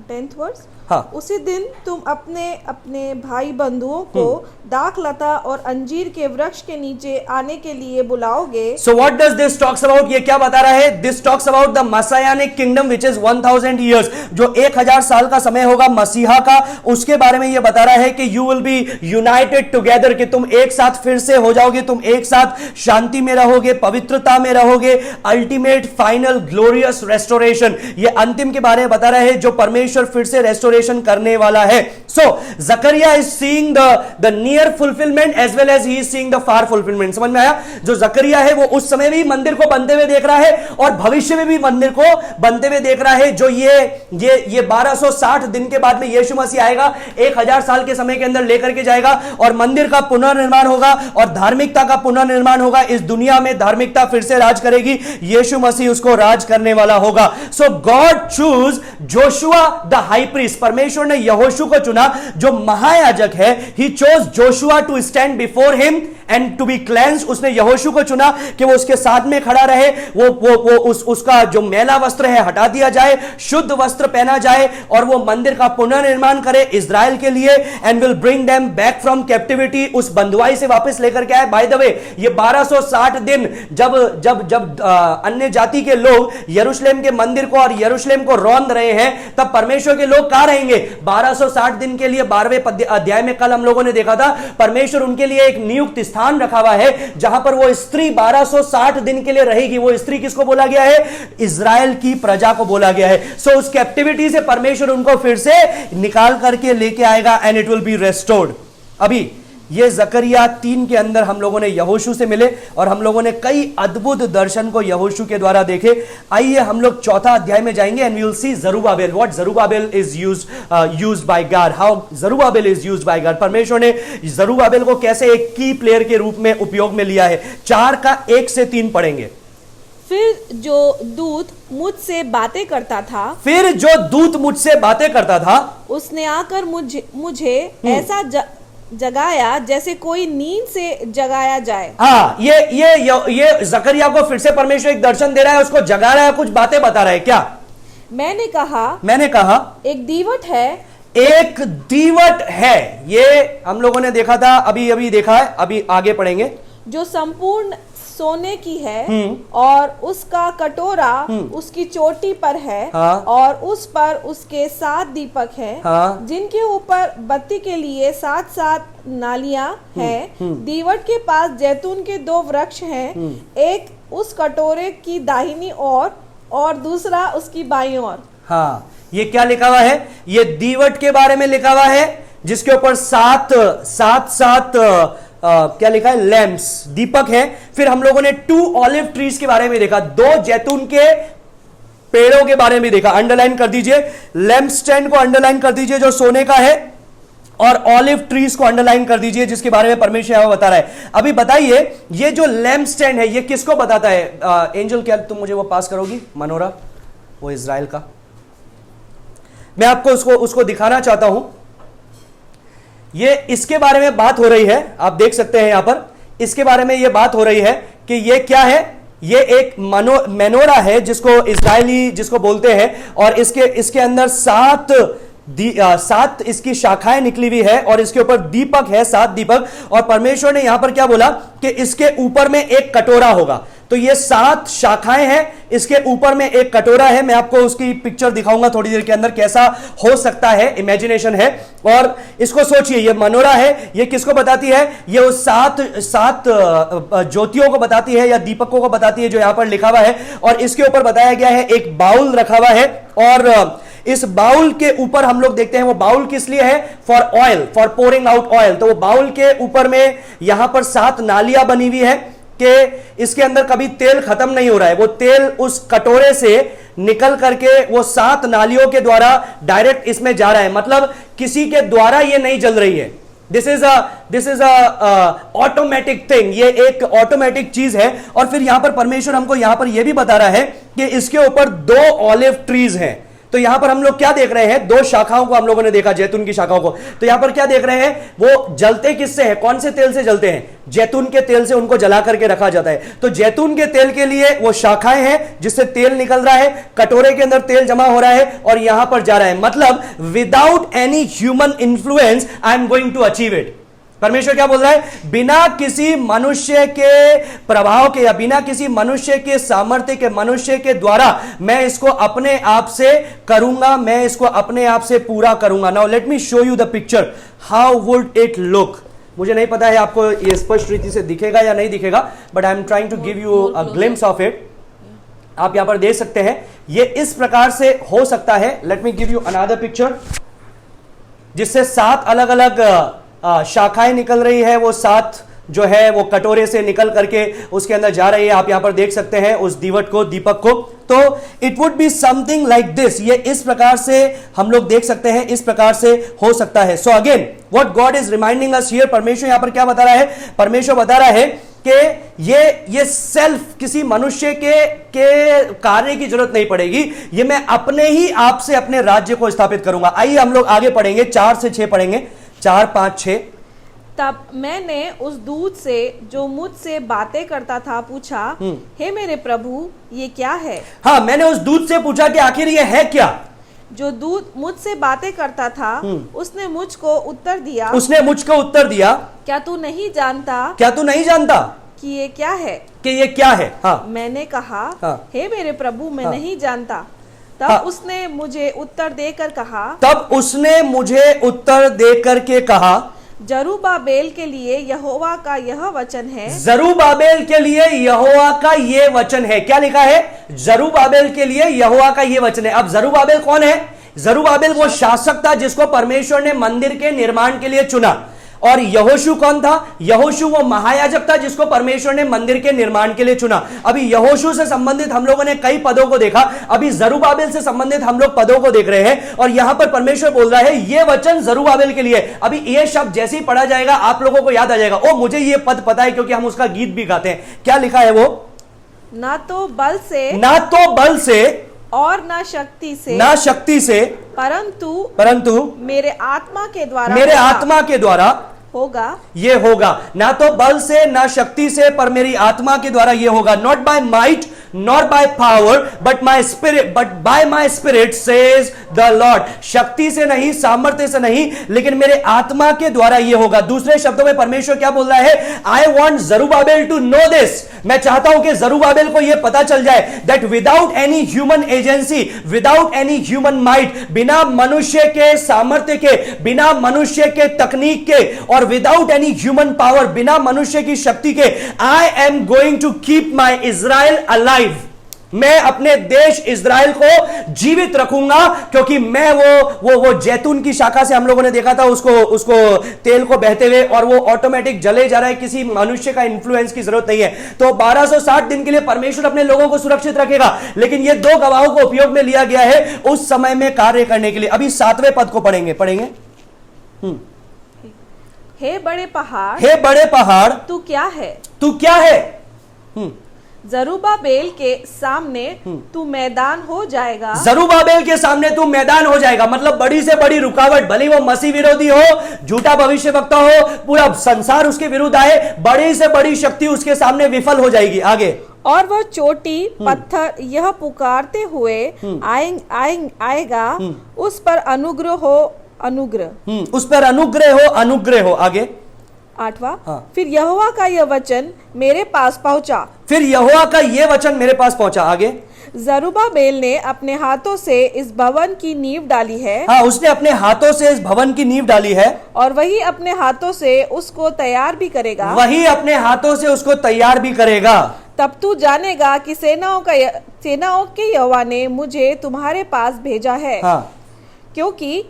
10th वर्स, हाँ, उसी दिन तुम अपने अपने भाई बंधुओं को दाखलता और अंजीर के वृक्ष के नीचे आने के लिए बुलाओगे। So what does this talks about? ये क्या बता रहा है? This talks about the messianic kingdom which is 1000 years, जो 1000 साल का समय होगा मसीहा का, उसके बारे में ये बता रहा है कि you will be united together, कि तुम एक साथ फिर से हो जाओगे, तुम एक साथ शांति में रहोगे, पवित्रता में रहोगे, अल्टीमेट फाइनल ग्लोरियस रेस्टोरेशन। ये अंतिम के बारे में बता रहा है जो परमेश्वर फिर से रेस्टोरेशन करने वाला है। So Zakaria is seeing the near fulfillment as well as he is seeing the far fulfillment. समझ में आया? जो जकरिया है वो उस समय भी मंदिर को बनते हुए देख रहा है और भविष्य में भी मंदिर को बनते हुए देख रहा है। जो ये 1260 दिन के बाद में यीशु मसीह आएगा, 1000 साल के समय के अंदर लेकर के जाएगा और मंदिर का पुनर्निर्माण होगा और धार्मिकता का पुनर्निर्माण होगा। इस दुनिया में धार्मिकता फिर से राज करेगी, यीशु मसीह उसको राज करने वाला होगा। So God choose Joshua the high priest, परमेश्वर ने यहोशू को चुना जो महायाजक है। He chose Joshua to stand before him and to be cleansed. उसने यहोशू को चुना कि वो उसके साथ में खड़ा रहे, उसका जो मैला वस्त्र है हटा दिया जाए, शुद्ध वस्त्र पहना जाए और वो मंदिर का पुनर्निर्माण करे इजराइल के लिए। And will bring them back from captivity, उस बंधुआई से वापस लेकर के आए। बाय द वे, ये 1260 दिन जब अन्य जाति के लोग यरूशलेम के मंदिर को और यरूशलेम को रौंद रहे हैं, तब परमेश्वर के लोग कहां रहेंगे? 1260 दिन के लिए 12वें अध्याय में कल हम लोगों ने देखा था, परमेश्वर उनके लिए एक नियुक्त स्थान रखा हुआ है जहां पर वो स्त्री 1260 दिन के लिए रहेगी। वो स्त्री किसको बोला गया है? इजराइल की प्रजा को बोला गया है। सो उस कैप्टिविटी से परमेश्वर उनको फिर से निकाल करके लेके आएगा and it will be restored. अभी ये जकरिया 3 के अंदर हम लोगों ने यहोशू से मिले और हम लोगों ने कई अद्भुत दर्शन को यहोशू के द्वारा देखे। आइए हम लोग 4था अध्याय में जाएंगे and we will see Zerubbabel, what Zerubbabel is used by God, how Zerubbabel is used by God. परमेश्वर ने जरुब्बाबेल को कैसे एक की प्लेयर के रूप में उपयोग में लिया है। 4 का 1 से 3 पढ़ेंगे। फिर जो दूत मुझसे बातें करता था, उसने आकर मुझे ऐसा जगाया जैसे कोई नींद से जगाया जाए। हाँ, ये जकरिया को फिर से परमेश्वर एक दर्शन दे रहा है, उसको जगा रहा है, कुछ बातें बता रहा है। क्या? मैंने कहा एक दीवट है। ये हम लोगों ने देखा था, अभी देखा है, अभी आगे पढ़ेंगे। जो संपूर्ण सोने की है और उसका कटोरा उसकी चोटी पर है। हाँ। और उस पर उसके 7 दीपक हैं। हाँ। जिनके ऊपर बत्ती के लिए 7 नालियां हैं। दीवट के पास जैतून के 2 वृक्ष हैं, एक उस कटोरे की दाहिनी ओर और दूसरा उसकी बाईं ओर। हाँ, ये क्या लिखा हुआ है? ये दीवट के बारे में लिखा हुआ है जिसके ऊपर 7 क्या लिखा है? लैम्प्स, दीपक है। फिर हम लोगों ने 2 ऑलिव ट्रीज के बारे में देखा, 2 जैतून के पेड़ों के बारे में देखा। अंडरलाइन कर दीजिए, लैम्प स्टैंड को अंडरलाइन कर दीजिए जो सोने का है, और ऑलिव ट्रीज को अंडरलाइन कर दीजिए जिसके बारे में परमेश्वर यहोवा बता रहा है। अभी बताइए, ये जो लैम्प स्टैंड है ये किसको बताता है? एंजल, क्या तुम मुझे वो पास करोगी मनोरा, वो इजराइल का? मैं आपको उसको दिखाना चाहता हूं। ये इसके बारे में बात हो रही है, आप देख सकते हैं यहां पर, इसके बारे में ये बात हो रही है कि ये क्या है? ये एक मेनोरा है जिसको इजरायली जिसको बोलते हैं, और इसके अंदर 7 इसकी शाखाएं निकली हुई है और इसके ऊपर दीपक है, 7 दीपक। और परमेश्वर ने यहां पर क्या बोला कि इसके ऊपर में एक कटोरा होगा। तो ये 7 शाखाएं हैं, इसके ऊपर में एक कटोरा है। मैं आपको उसकी पिक्चर दिखाऊंगा थोड़ी देर के अंदर, कैसा हो सकता है, इमेजिनेशन है। और इसको सोचिए, ये मनोरा है, ये किसको बताती है? ये उस 7 ज्योतियों को बताती है या दीपकों को बताती है जो यहां पर लिखा हुआ है। और इसके ऊपर बताया गया है एक बाउल रखा हुआ है, और इस बाउल के ऊपर हम लोग देखते हैं वो बाउल किस लिए है? For oil, for pouring out oil. तो वो बाउल के ऊपर में यहां पर 7 नालियां बनी हुई है कि इसके अंदर कभी तेल खत्म नहीं हो रहा है। वो तेल उस कटोरे से निकल करके वो 7 नालियों के द्वारा डायरेक्ट इसमें जा रहा है, मतलब किसी के द्वारा ये नहीं जल रही है। This is a automatic thing, ये एक ऑटोमेटिक चीज है। और फिर यहां पर परमेश्वर हमको यहां पर यह भी बता रहा है कि इसके ऊपर 2 ऑलिव ट्रीज हैं। तो यहां पर हम लोग क्या देख रहे हैं? 2 शाखाओं को हम लोगों ने देखा, जैतून की शाखाओं को। तो यहां पर क्या देख रहे हैं? वो जलते किससे हैं? कौन से तेल से जलते हैं? जैतून के तेल से उनको जला करके रखा जाता है। तो जैतून के तेल के लिए वो शाखाएं हैं जिससे तेल निकल रहा है, कटोरे के अंदर तेल जमा हो रहा है और यहां पर जा रहा है। मतलब without any human influence I am going to achieve it. परमेश्वर क्या बोल रहा है? बिना किसी मनुष्य के प्रभाव के या बिना किसी मनुष्य के सामर्थ्य के, मनुष्य के द्वारा मैं इसको अपने आप से करूंगा, मैं इसको अपने आप से पूरा करूंगा। Now let me show you the picture, how would it look. मुझे नहीं पता है आपको ये स्पष्ट रीति से दिखेगा या नहीं दिखेगा, but I am trying to give you a glimpse of it. आप यहां पर देख सकते हैं, ये इस प्रकार से हो सकता है। Let me give you another picture. जिससे 7 अलग अलग शाखाएं निकल रही है, वो 7 जो है वो कटोरे से निकल करके उसके अंदर जा रही है। आप यहां पर देख सकते हैं उस दीवट को, दीपक को। तो it would be something like this, ये इस प्रकार से हम लोग देख सकते हैं, इस प्रकार से हो सकता है। So again what God is reminding us here, परमेश्वर यहां पर क्या बता रहा है? परमेश्वर बता रहा है कि ये सेल्फ किसी मनुष्य के कार्य की जरूरत नहीं पड़ेगी, ये मैं अपने ही आप से अपने राज्य को स्थापित करूंगा। आइए हम लोग आगे पढ़ेंगे, 4 से 6 पढ़ेंगे, 4, 5, 6। तब मैंने उस दूत से जो मुझसे बातें करता था पूछा, हे मेरे प्रभु, ये क्या है? हाँ, मैंने उस दूत से पूछा कि आखिर ये है क्या? जो दूत मुझसे बातें करता था उसने मुझको उत्तर दिया, क्या तू नहीं जानता तू नहीं जानता कि ये क्या है? हाँ, मैंने कहा, हाँ, हे मेरे प्रभु, मैं हाँ, नहीं जानता। तब हाँ, उसने मुझे उत्तर देकर कहा, जरूब्बाबेल के लिए यहोवा का यह वचन है। जरूब्बाबेल के लिए यहोवा का ये वचन है। क्या लिखा है? जरूब्बाबेल के लिए यहोवा का ये वचन है। अब जरूब्बाबेल कौन है? जरूब्बाबेल वो शासक था जिसको परमेश्वर ने मंदिर के निर्माण के लिए चुना। और यहोशू कौन था? यहोशू वो महायाजक था जिसको परमेश्वर ने मंदिर के निर्माण के लिए चुना। अभी यहोशू से संबंधित हम लोगों ने कई पदों को देखा, अभी जरूब्बाबेल से संबंधित हम लोग पदों को देख रहे हैं। और यहां पर परमेश्वर बोल रहा है ये वचन जरूब्बाबेल के लिए। अभी ये शब्द जैसे ही पढ़ा जाएगा आप लोगों को याद आ जाएगा, ओ मुझे ये पद पता है क्योंकि हम उसका गीत भी गाते हैं। क्या लिखा है वो? ना तो बल से और ना शक्ति से परंतु मेरे आत्मा के द्वारा होगा। ये होगा, ना तो बल से ना शक्ति से, पर मेरी आत्मा के द्वारा ये होगा। Not by might not by power but by my spirit says the Lord. शक्ति से नहीं, सामर्थ्य से नहीं, लेकिन मेरे आत्मा के द्वारा ये होगा। दूसरे शब्दों में परमेश्वर क्या बोल रहा है? I want Zerubbabel to know this. मैं चाहता हूं कि जरूब्बाबेल को यह पता चल जाए that without any human agency, without any human might, बिना मनुष्य के सामर्थ्य के, बिना मनुष्य के तकनीक के, और विदाउट एनी ह्यूमन पावर, बिना मनुष्य की शक्ति के, I am going to keep my Israel alive. मैं अपने देश इजराइल को जीवित रखूंगा, क्योंकि मैं वो जैतून की शाखा से हम लोगों ने देखा था उसको तेल को बहते हुए, और वो ऑटोमेटिक जले जा रहा है, किसी मनुष्य का इन्फ्लुएंस की जरूरत नहीं है। तो 1260 दिन के लिए परमेश्वर अपने लोगों को सुरक्षित रखेगा, लेकिन ये 2 गवाहों को उपयोग में लिया गया है उस समय में कार्य करने के लिए। अभी 7वें पद को पढ़ेंगे। हे बड़े पहाड़, तू क्या है? जरूब्बाबेल के सामने तू मैदान हो जाएगा। जरूब्बाबेल के सामने तू मैदान हो जाएगा, मतलब बड़ी से बड़ी रुकावट, भले वो मसीह विरोधी हो, झूठा भविष्यवक्ता हो, पूरा संसार उसके विरुद्ध आए, बड़ी से बड़ी शक्ति उसके सामने विफल हो जाएगी। आगे, और वह चोटी पत्थर यह पुकारते हुए आएगा, उस पर अनुग्रह हो। उस पर अनुग्रह हो। आगे, 8वां, हाँ। फिर यहोवा का यह वचन मेरे पास पहुंचा। आगे, जरूब्बाबेल ने अपने हाथों से इस भवन की नींव डाली है। हाँ, उसने अपने हाथों से इस भवन की नींव डाली है, और वही अपने हाथों से उसको तैयार भी करेगा। तब तू जानेगा कि सेनाओं के यहोवा ने मुझे तुम्हारे पास भेजा है। हाँ। क्योंकि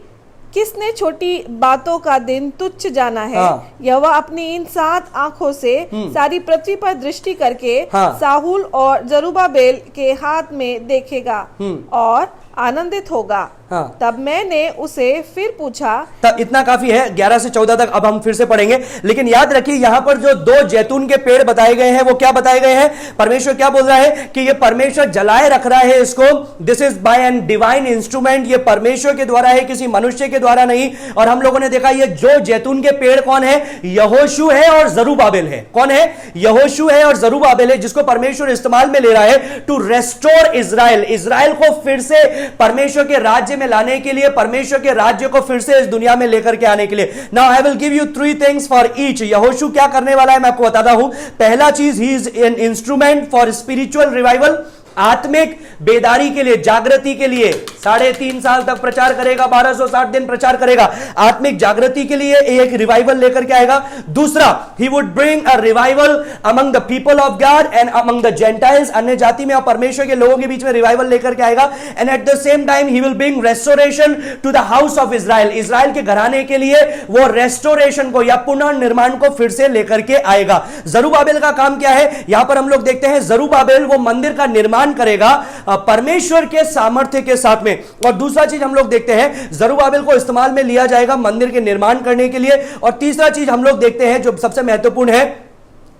किसने छोटी बातों का दिन तुच्छ जाना है? हाँ। यहोवा अपनी इन 7 आंखों से सारी पृथ्वी पर दृष्टि करके साहुल और जरूब्बाबेल के हाथ में देखेगा और आनंदित होगा। हाँ। तब मैंने उसे फिर पूछा। तब इतना काफी है, 11 से 14 तक अब हम फिर से पढ़ेंगे, लेकिन याद रखिए यहां पर जो 2 जैतून के पेड़ बताए गए हैं वो क्या बताए गए हैं? परमेश्वर क्या बोल रहा है कि ये परमेश्वर जलाए रख रहा है इसको। This is by an divine instrument, ये परमेश्वर के द्वारा है, किसी मनुष्य के द्वारा नहीं। और हम लोगों ने देखा ये जो जैतून के पेड़ कौन है? यहोशू है और जरूब्बाबेल है। कौन है? यहोशू है और जरूब्बाबेल है, जिसको परमेश्वर इस्तेमाल में ले रहा है टू रेस्टोर इजराइल। इजराइल को फिर से परमेश्वर के राज्य में लाने के लिए, परमेश्वर के राज्य को फिर से इस दुनिया में लेकर के आने के लिए। Now I will give you 3 things for each. यहोशू क्या करने वाला है मैं आपको बताता हूं। पहला चीज, he is an instrument for spiritual revival, आत्मिक बेदारी के लिए, जागृति के लिए 3.5 साल तक प्रचार करेगा, 1260 दिन प्रचार करेगा, आत्मिक जागृति के लिए एक रिवाइवल लेकर के आएगा। दूसरा, he would bring a revival among the people of God and among the Gentiles, अन्य जाति में और परमेश्वर के लोगों के बीच में रिवाइवल लेकर के आएगा। And at the same time he will bring restoration to the house of Israel, Israel के घराने के लिए वो रेस्टोरेशन को या पुनर्निर्माण को फिर से लेकर के आएगा। जरूबाबेल का काम क्या है? यहां पर हम लोग देखते हैं जरूबाबेल वो मंदिर का निर्माण करेगा परमेश्वर के सामर्थ्य के साथ में। और दूसरा चीज हम लोग देखते हैं, जरूबाबेल को इस्तेमाल में लिया जाएगा मंदिर के निर्माण करने के लिए। और तीसरा चीज हम लोग देखते हैं जो सबसे महत्वपूर्ण है,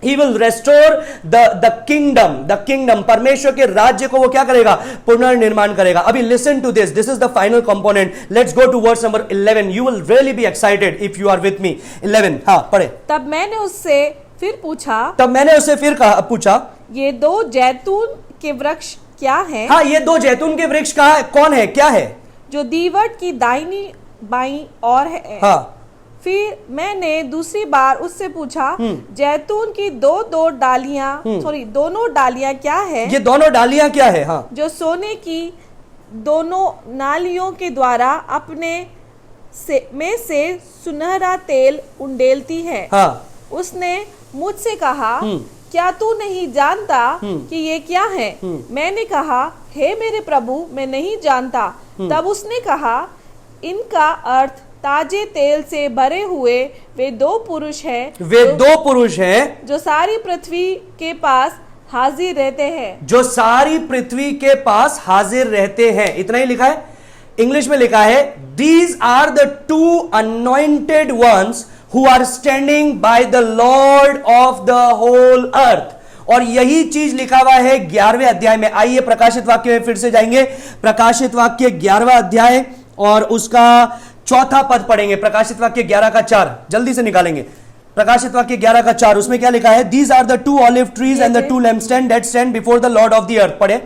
He will restore the kingdom, परमेश्वर के राज्य को वो क्या करेगा? पुनर्निर्माण करेगा। अभी listen to this is the final component. Let's go to verse number 11. You will really be excited if you are with me. 11, हाँ पढ़े। तब मैंने उससे फिर पूछा, ये 2 जैतून के वृक्ष क्या हैं? हाँ, ये 2 जैतून के वृक्ष कौन है, क्या है? जो दीवट की दाहिनी बाईं ओर है। हाँ। फिर मैंने दूसरी बार उससे पूछा, जैतून की दोनों डालियां क्या है? ये दोनों डालियां क्या है? हाँ। जो सोने की दोनों नालियों के द्वारा अपने में से सुनहरा तेल उंडेलती है। हाँ। उसने मुझसे कहा, क्या तू नहीं जानता कि ये क्या है? मैंने कहा, हे मेरे प्रभु, मैं नहीं जानता। तब उसने कहा, इनका अर्थ ताजे तेल से भरे हुए वे 2 पुरुष हैं, जो सारी पृथ्वी के पास हाजिर रहते हैं। इतना ही लिखा है। इंग्लिश में लिखा है, these are the 2 anointed ones who are standing by the Lord of the whole earth. और यही चीज लिखा हुआ है 11वें अध्याय में। आइए प्रकाशित वाक्य में फिर से जाएंगे। प्रकाशित वाक्य 11वां अध्याय और उसका 4था पद पढ़ेंगे। प्रकाशित वाक्य 11 का 4 जल्दी से निकालेंगे। प्रकाशित वाक्य 11 का 4, उसमें क्या लिखा है? These are the 2 olive trees and the 2 lampstand that stand before the Lord of the earth. पढ़े।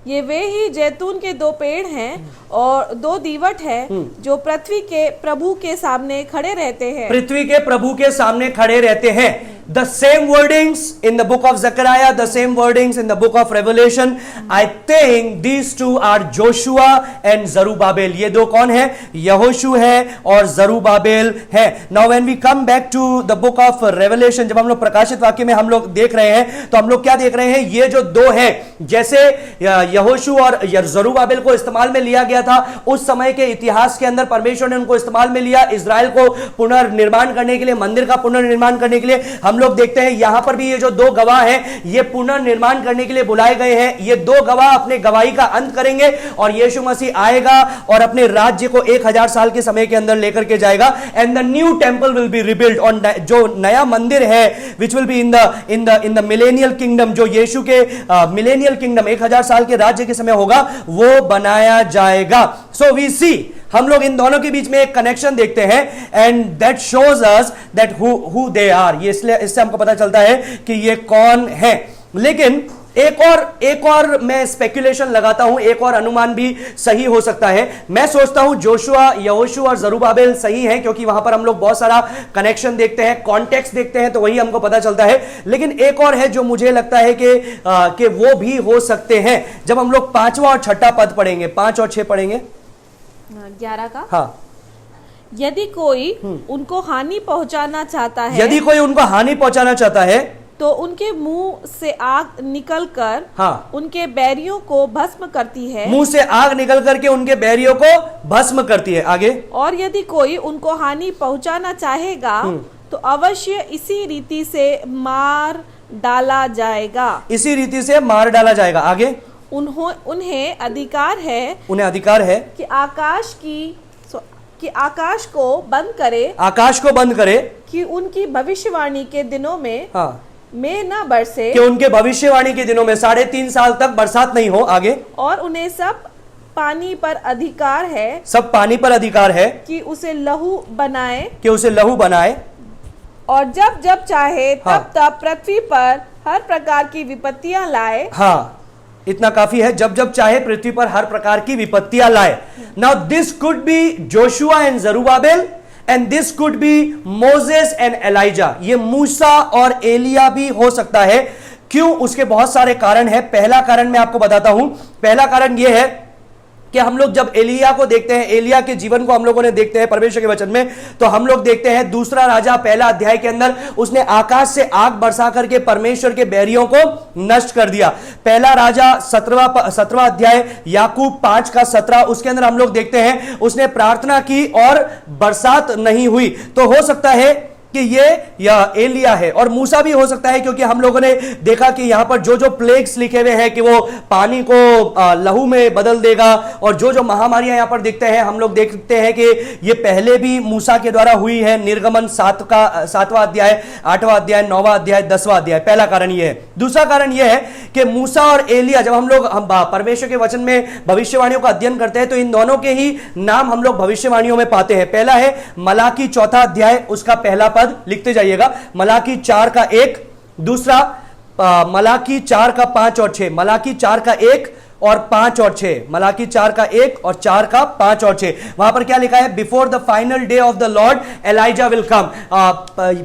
ये वे ही जैतून के 2 पेड़ हैं और 2 दीवट है जो पृथ्वी के प्रभु के सामने खड़े रहते हैं। पृथ्वी के प्रभु के सामने खड़े रहते हैं। The same wordings in the book of Zechariah, the same wordings in the book of Revelation. I think these 2 are Joshua and Zerubbabel. ये 2 कौन है? यहोशू है और जरूबाबेल है। Now when we come back to the book of Revelation, जब हम लोग प्रकाशित वाक्य में हम लोग देख रहे हैं तो हम लोग क्या देख रहे हैं? ये जो 2 है, जैसे यहोशू और जरूबाबेल को इस्तेमाल में लिया गया था उस समय के इतिहास के अंदर, परमेश्वर ने उनको इस्तेमाल में लिया इजराइल को पुनर्निर्माण करने के लिए, मंदिर का पुनर्निर्माण करने के लिए। हम लोग देखते हैं यहां पर भी ये जो 2 गवाह हैं ये पुनर्निर्माण करने के लिए बुलाए गए हैं। ये 2 गवाह अपने गवाही का अंत करेंगे और यीशु मसीह आएगा और अपने राज्य को 1000 साल के समय के अंदर लेकर के जाएगा। And the new temple will be rebuild on, जो नया मंदिर है which will be in the millennial kingdom, जो यीशु के मिलेनियल किंगडम 1000 साल के राज्य के समय होगा, वो बनाया जाएगा। सो वी सी, हम लोग इन दोनों के बीच में एक कनेक्शन देखते हैं and that shows us that who they are. ये इसलिए इससे हमको पता चलता है कि ये कौन है। लेकिन एक और मैं स्पेकुलेशन लगाता हूं, एक और अनुमान भी सही हो सकता है। मैं सोचता हूं जोशुआ, यहोशू और जरूबाबेल सही है, क्योंकि वहां पर हम लोग बहुत सारा कनेक्शन देखते हैं, कॉन्टेक्स्ट देखते हैं, तो वही हमको पता चलता है। लेकिन एक और है जो मुझे लगता है कि वो भी हो सकते हैं। जब हम लोग 5वां और 6ठा पद पढ़ेंगे, 5 और 6 पढ़ेंगे 11 का। हाँ। यदि कोई उनको हानि पहुंचाना चाहता है, यदि कोई उनको हानि पहुंचाना चाहता है तो उनके मुंह से आग निकलकर उनके बैरियों को भस्म करती है। मुंह से आग निकल करके उनके बैरियों को भस्म करती है। आगे, और यदि कोई उनको हानि पहुंचाना चाहेगा तो अवश्य इसी रीति से मार डाला जाएगा। इसी रीति से मार डाला जाएगा। आगे, उन्हें अधिकार है कि आकाश को बंद करे, कि उनकी भविष्यवाणी के दिनों में में न बरसे, कि उनके भविष्यवाणी के दिनों में 3.5 साल तक बरसात नहीं हो। आगे, और उन्हें सब पानी पर अधिकार है कि उसे लहू बनाए, और जब जब चाहे तब तब पृथ्वी पर हर प्रकार की विपत्तियां लाए। हाँ, इतना काफी है। जब जब चाहे पृथ्वी पर हर प्रकार की विपत्तियां लाए। Now this could be Joshua and Zerubbabel and this could be Moses and Elijah. ये मूसा और एलिया भी हो सकता है। क्यों? उसके बहुत सारे कारण हैं। पहला कारण मैं आपको बताता हूं। पहला कारण यह है कि हम लोग जब एलिया को देखते हैं, एलिया के जीवन को हम लोगों ने देखते हैं परमेश्वर के वचन में, तो हम लोग देखते हैं दूसरा राजा पहला अध्याय के अंदर उसने आकाश से आग बरसा करके परमेश्वर के बैरियों को नष्ट कर दिया। पहला राजा 17वां अध्याय याकूब 5:17, उसके अंदर हम लोग देखते हैं उसने प्रार्थना की और बरसात नहीं हुई। तो हो सकता है कि ये या एलिया है, और मूसा भी हो सकता है, क्योंकि हम लोगों ने देखा कि यहां पर जो जो प्लेग्स लिखे हुए हैं कि वो पानी को लहू में बदल देगा, और जो जो महामारियां यहां पर दिखते हैं, हम लोग देखते हैं कि ये पहले भी मूसा के द्वारा हुई है। निर्गमन 7वां अध्याय, 8वां अध्याय, 9वां अध्याय, 10वां अध्याय। पहला कारण यह है। दूसरा कारण यह है कि मूसा और एलिया, जब हम परमेश्वर के वचन में भविष्यवाणियों का अध्ययन करते हैं तो इन दोनों के ही नाम हम लोग भविष्यवाणियों में पाते हैं। पहला है मलाकी 4 अध्याय, उसका पहला पद लिखते जाइएगा, मलाकी 4:1। दूसरा मलाकी 4:5 और 6, मलाकी 4:1 और 5 और 6, मलाकी 4:1 और 4:5 और 6। वहां पर क्या लिखा है? Before the final day of the Lord Elijah will come.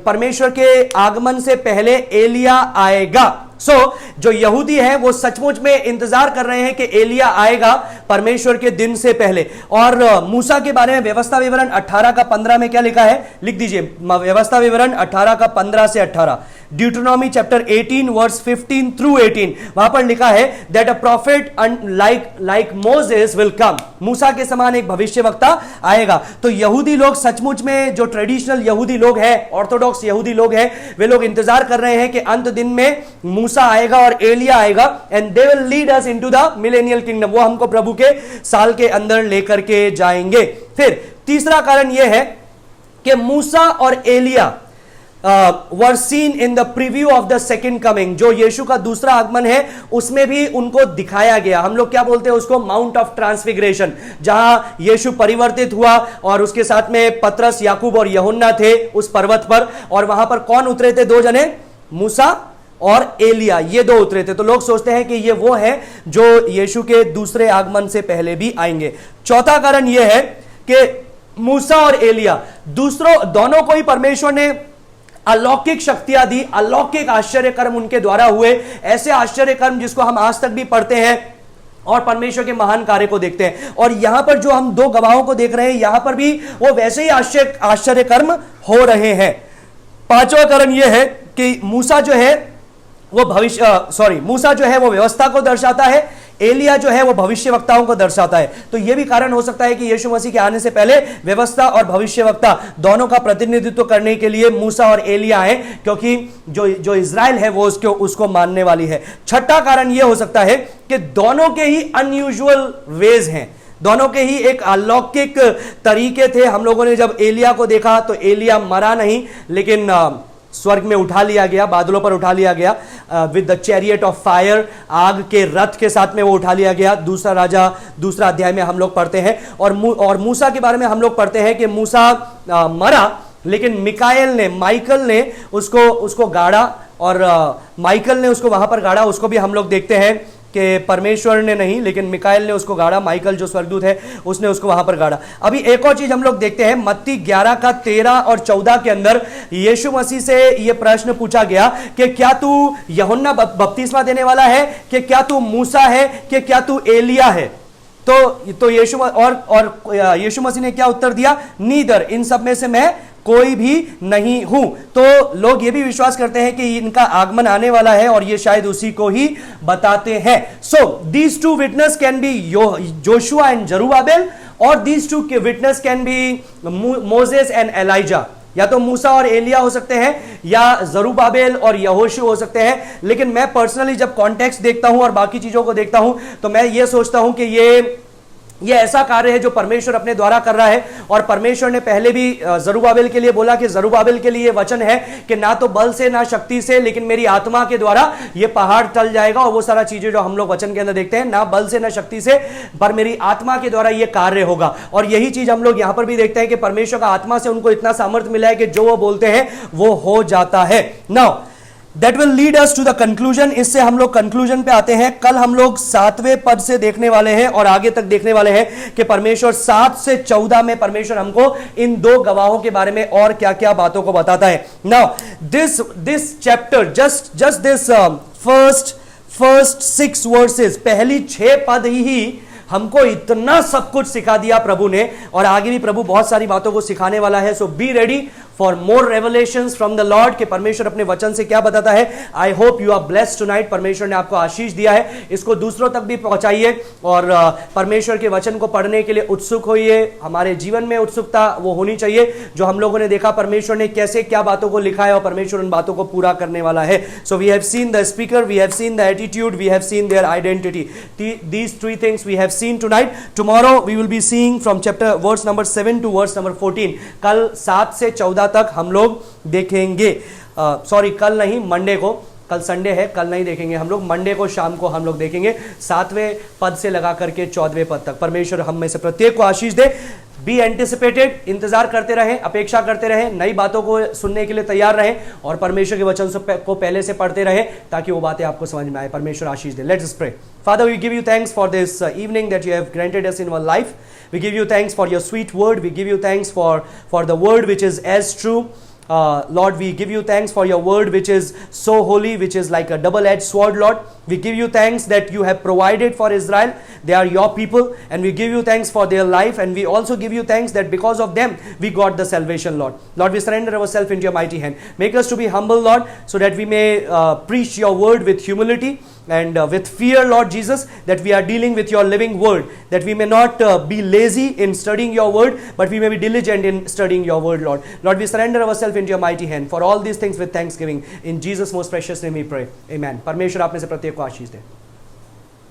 परमेश्वर के आगमन से पहले एलिया आएगा। जो यहूदी हैं वो सचमुच में इंतजार कर रहे हैं कि एलिया आएगा परमेश्वर के दिन से पहले। और मूसा के बारे में व्यवस्था विवरण 18:15 में क्या लिखा है? लिख दीजिए, व्यवस्था विवरण 18:15 से 18। ड्यूटेरोनॉमी चैप्टर 18 वर्स 15 थ्रू 18, वहां पर लिखा है that a prophet like Moses will come. मूसा के समान एक भविष्यवक्ता आएगा। तो यहूदी लोग सचमुच में, जो ट्रेडिशनल यहूदी लोग हैं, ऑर्थोडॉक्स यहूदी लोग हैं, वे लोग इंतजार कर रहे हैं कि अंत दिन में मूसा आएगा और एलिया आएगा, and they will lead us into the millennial kingdom. वो हमको प्रभु के साल के अंदर लेकर के जाएंगे। फिर तीसरा कारण यह है कि मूसा और Elia were seen in the preview of the second coming। जो यीशु का दूसरा आगमन है उसमें भी उनको दिखाया गया। हम लोग क्या बोलते हैं उसको? माउंट ऑफ ट्रांसफिगरेशन, जहां यीशु परिवर्तित हुआ और उसके साथ में पतरस, याकूब और यूहन्ना थे उस पर्वत पर। और वहां पर कौन उतरे थे? 2 जने, मूसा और एलिया, ये 2 उतरे थे। तो लोग सोचते हैं कि ये वो है जो यीशु के दूसरे आगमन से पहले भी आएंगे। चौथा कारण यह है कि मूसा और एलिया दोनों को ही परमेश्वर ने अलौकिक शक्तियां दी, अलौकिक आश्चर्य कर्म उनके द्वारा हुए, ऐसे आश्चर्य कर्म जिसको हम आज तक भी पढ़ते हैं और परमेश्वर के महान कार्य को देखते हैं। और यहां पर जो हम 2 गवाहों को देख रहे हैं, यहां पर भी वो वैसे ही आश्चर्य कर्म हो रहे हैं। पांचवा कारण यह है कि मूसा जो है वो व्यवस्था को दर्शाता है, एलिया जो है वो भविष्यवक्ताओं को दर्शाता है। तो यह भी कारण हो सकता है कि यीशु मसीह के आने से पहले व्यवस्था और भविष्यवक्ता दोनों का प्रतिनिधित्व करने के लिए मूसा और एलिया आए, क्योंकि जो इज़राइल है वो उसको मानने वाली है। छठा कारण यह हो सकता है कि दोनों के ही अनयूजुअल वेज हैं, दोनों के ही एक अलौकिक तरीके थे। हम लोगों ने जब एलिया को देखा तो एलिया मरा नहीं, लेकिन स्वर्ग में उठा लिया गया, बादलों पर उठा लिया गया, with the chariot of fire, आग के रथ के साथ में वो उठा लिया गया। दूसरा अध्याय में हम लोग पढ़ते हैं। और मूसा के बारे में हम लोग पढ़ते हैं कि मूसा मरा, लेकिन माइकल ने उसको गाड़ा, और माइकल ने उसको वहां पर गाड़ा। उसको भी हम लोग देखते हैं कि परमेश्वर ने नहीं, लेकिन मिकाएल ने उसको गाड़ा। माइकल जो स्वर्गदूत है उसने उसको वहां पर गाड़ा। अभी एक और चीज हम लोग देखते हैं, मत्ती 11:13 और 14 के अंदर यीशु मसीह से यह प्रश्न पूछा गया कि क्या तू यूहन्ना बपतिस्मा देने वाला है, कि क्या तू मूसा है, कि क्या तू एलिया है? तो यीशु मसीह ने क्या उत्तर दिया? नीदर, इन सब में से मैं कोई भी नहीं हूं। तो लोग ये भी विश्वास करते हैं कि इनका आगमन आने वाला है और ये शायद उसी को ही बताते हैं। So these 2 witness can be Joshua and Zerubbabel, और these 2 witness can be Moses and Elijah. या तो मूसा और एलिया हो सकते हैं, या जरूबाबेल और यहोशू हो सकते हैं। लेकिन मैं पर्सनली जब कॉन्टेक्स्ट देखता हूं और बाकी चीजों को देखता हूं तो मैं ये सोचता हूं कि ये ऐसा कार्य है जो परमेश्वर अपने द्वारा कर रहा है। और परमेश्वर ने पहले भी जरूबाबेल के लिए बोला कि जरूबाबेल के लिए वचन है कि ना तो बल से ना शक्ति से, लेकिन मेरी आत्मा के द्वारा ये पहाड़ टल जाएगा। और वो सारा चीजें जो हम लोग वचन के अंदर देखते हैं, ना बल से ना शक्ति से, पर मेरी आत्मा के द्वारा ये कार्य होगा। और यही चीज हम लोग यहां पर भी देखते हैं कि परमेश्वर का आत्मा से उनको इतना सामर्थ्य मिला है कि जो वो बोलते हैं वो हो जाता है। Now that will lead us to the conclusion. इससे हम लोग कंक्लूजन पे आते हैं। कल हम लोग 7वें पद से देखने वाले हैं और आगे तक देखने वाले हैं कि परमेश्वर 7 से 14 में परमेश्वर हमको इन 2 गवाहों के बारे में और क्या क्या बातों को बताता है। Now this chapter, just this first 6 versus, पहली 6 पद ही हमको इतना सब कुछ सिखा दिया प्रभु ने, और आगे भी प्रभु बहुत सारी बातों को सिखाने वाला है. So be ready for more revelations from the Lord, कि परमेश्वर अपने वचन से क्या बताता है. I hope you are blessed tonight. परमेश्वर ने आपको आशीष दिया है, इसको दूसरों तक भी पहुंचाइए, और परमेश्वर के वचन को पढ़ने के लिए उत्सुक होइए. हमारे जीवन में उत्सुकता वो होनी चाहिए जो हम लोगों ने देखा परमेश्वर ने कैसे क्या बातों को लिखा है, और परमेश्वर उन बातों को पूरा करने वाला है. So we have seen the speaker, we have seen the attitude, we have seen their identity. These 3 things we have seen tonight. Tomorrow we will be seeing from verse number 7 to verse number 14. कल 7 से 14 तक हम लोग देखेंगे. Sorry, कल नहीं, Monday को. कल संडे है, कल नहीं देखेंगे हम लोग. मंडे को शाम को हम लोग देखेंगे 7वें पद से लगा करके 14वें पद तक. परमेश्वर हम में से प्रत्येक को आशीष दे. बी एंटिसिपेटेड, इंतजार करते रहें, अपेक्षा करते रहें, नई बातों को सुनने के लिए तैयार रहें, और परमेश्वर के वचन को पहले से पढ़ते रहें ताकि वो बातें आपको समझ में आए. परमेश्वर आशीष दे. Let's pray. Father, we give you thanks for this evening that you have granted us in our life. We give you thanks for your sweet word. We give you thanks for the word which is as true. Lord, we give you thanks for your word which is so holy, which is like a double-edged sword, Lord. We give you thanks that you have provided for Israel. They are your people, and we give you thanks for their life, and we also give you thanks that because of them we got the salvation, Lord. Lord, we surrender ourselves into your mighty hand. Make us to be humble, Lord, so that we may preach your word with humility and with fear, Lord Jesus, that we are dealing with your living word, that we may not be lazy in studying your word, but we may be diligent in studying your word, Lord. Lord, we surrender ourselves into your mighty hand. For all these things with thanksgiving, in Jesus' most precious name we pray. Amen. परमेश्वर आप में से प्रत्येक को आशीष दे.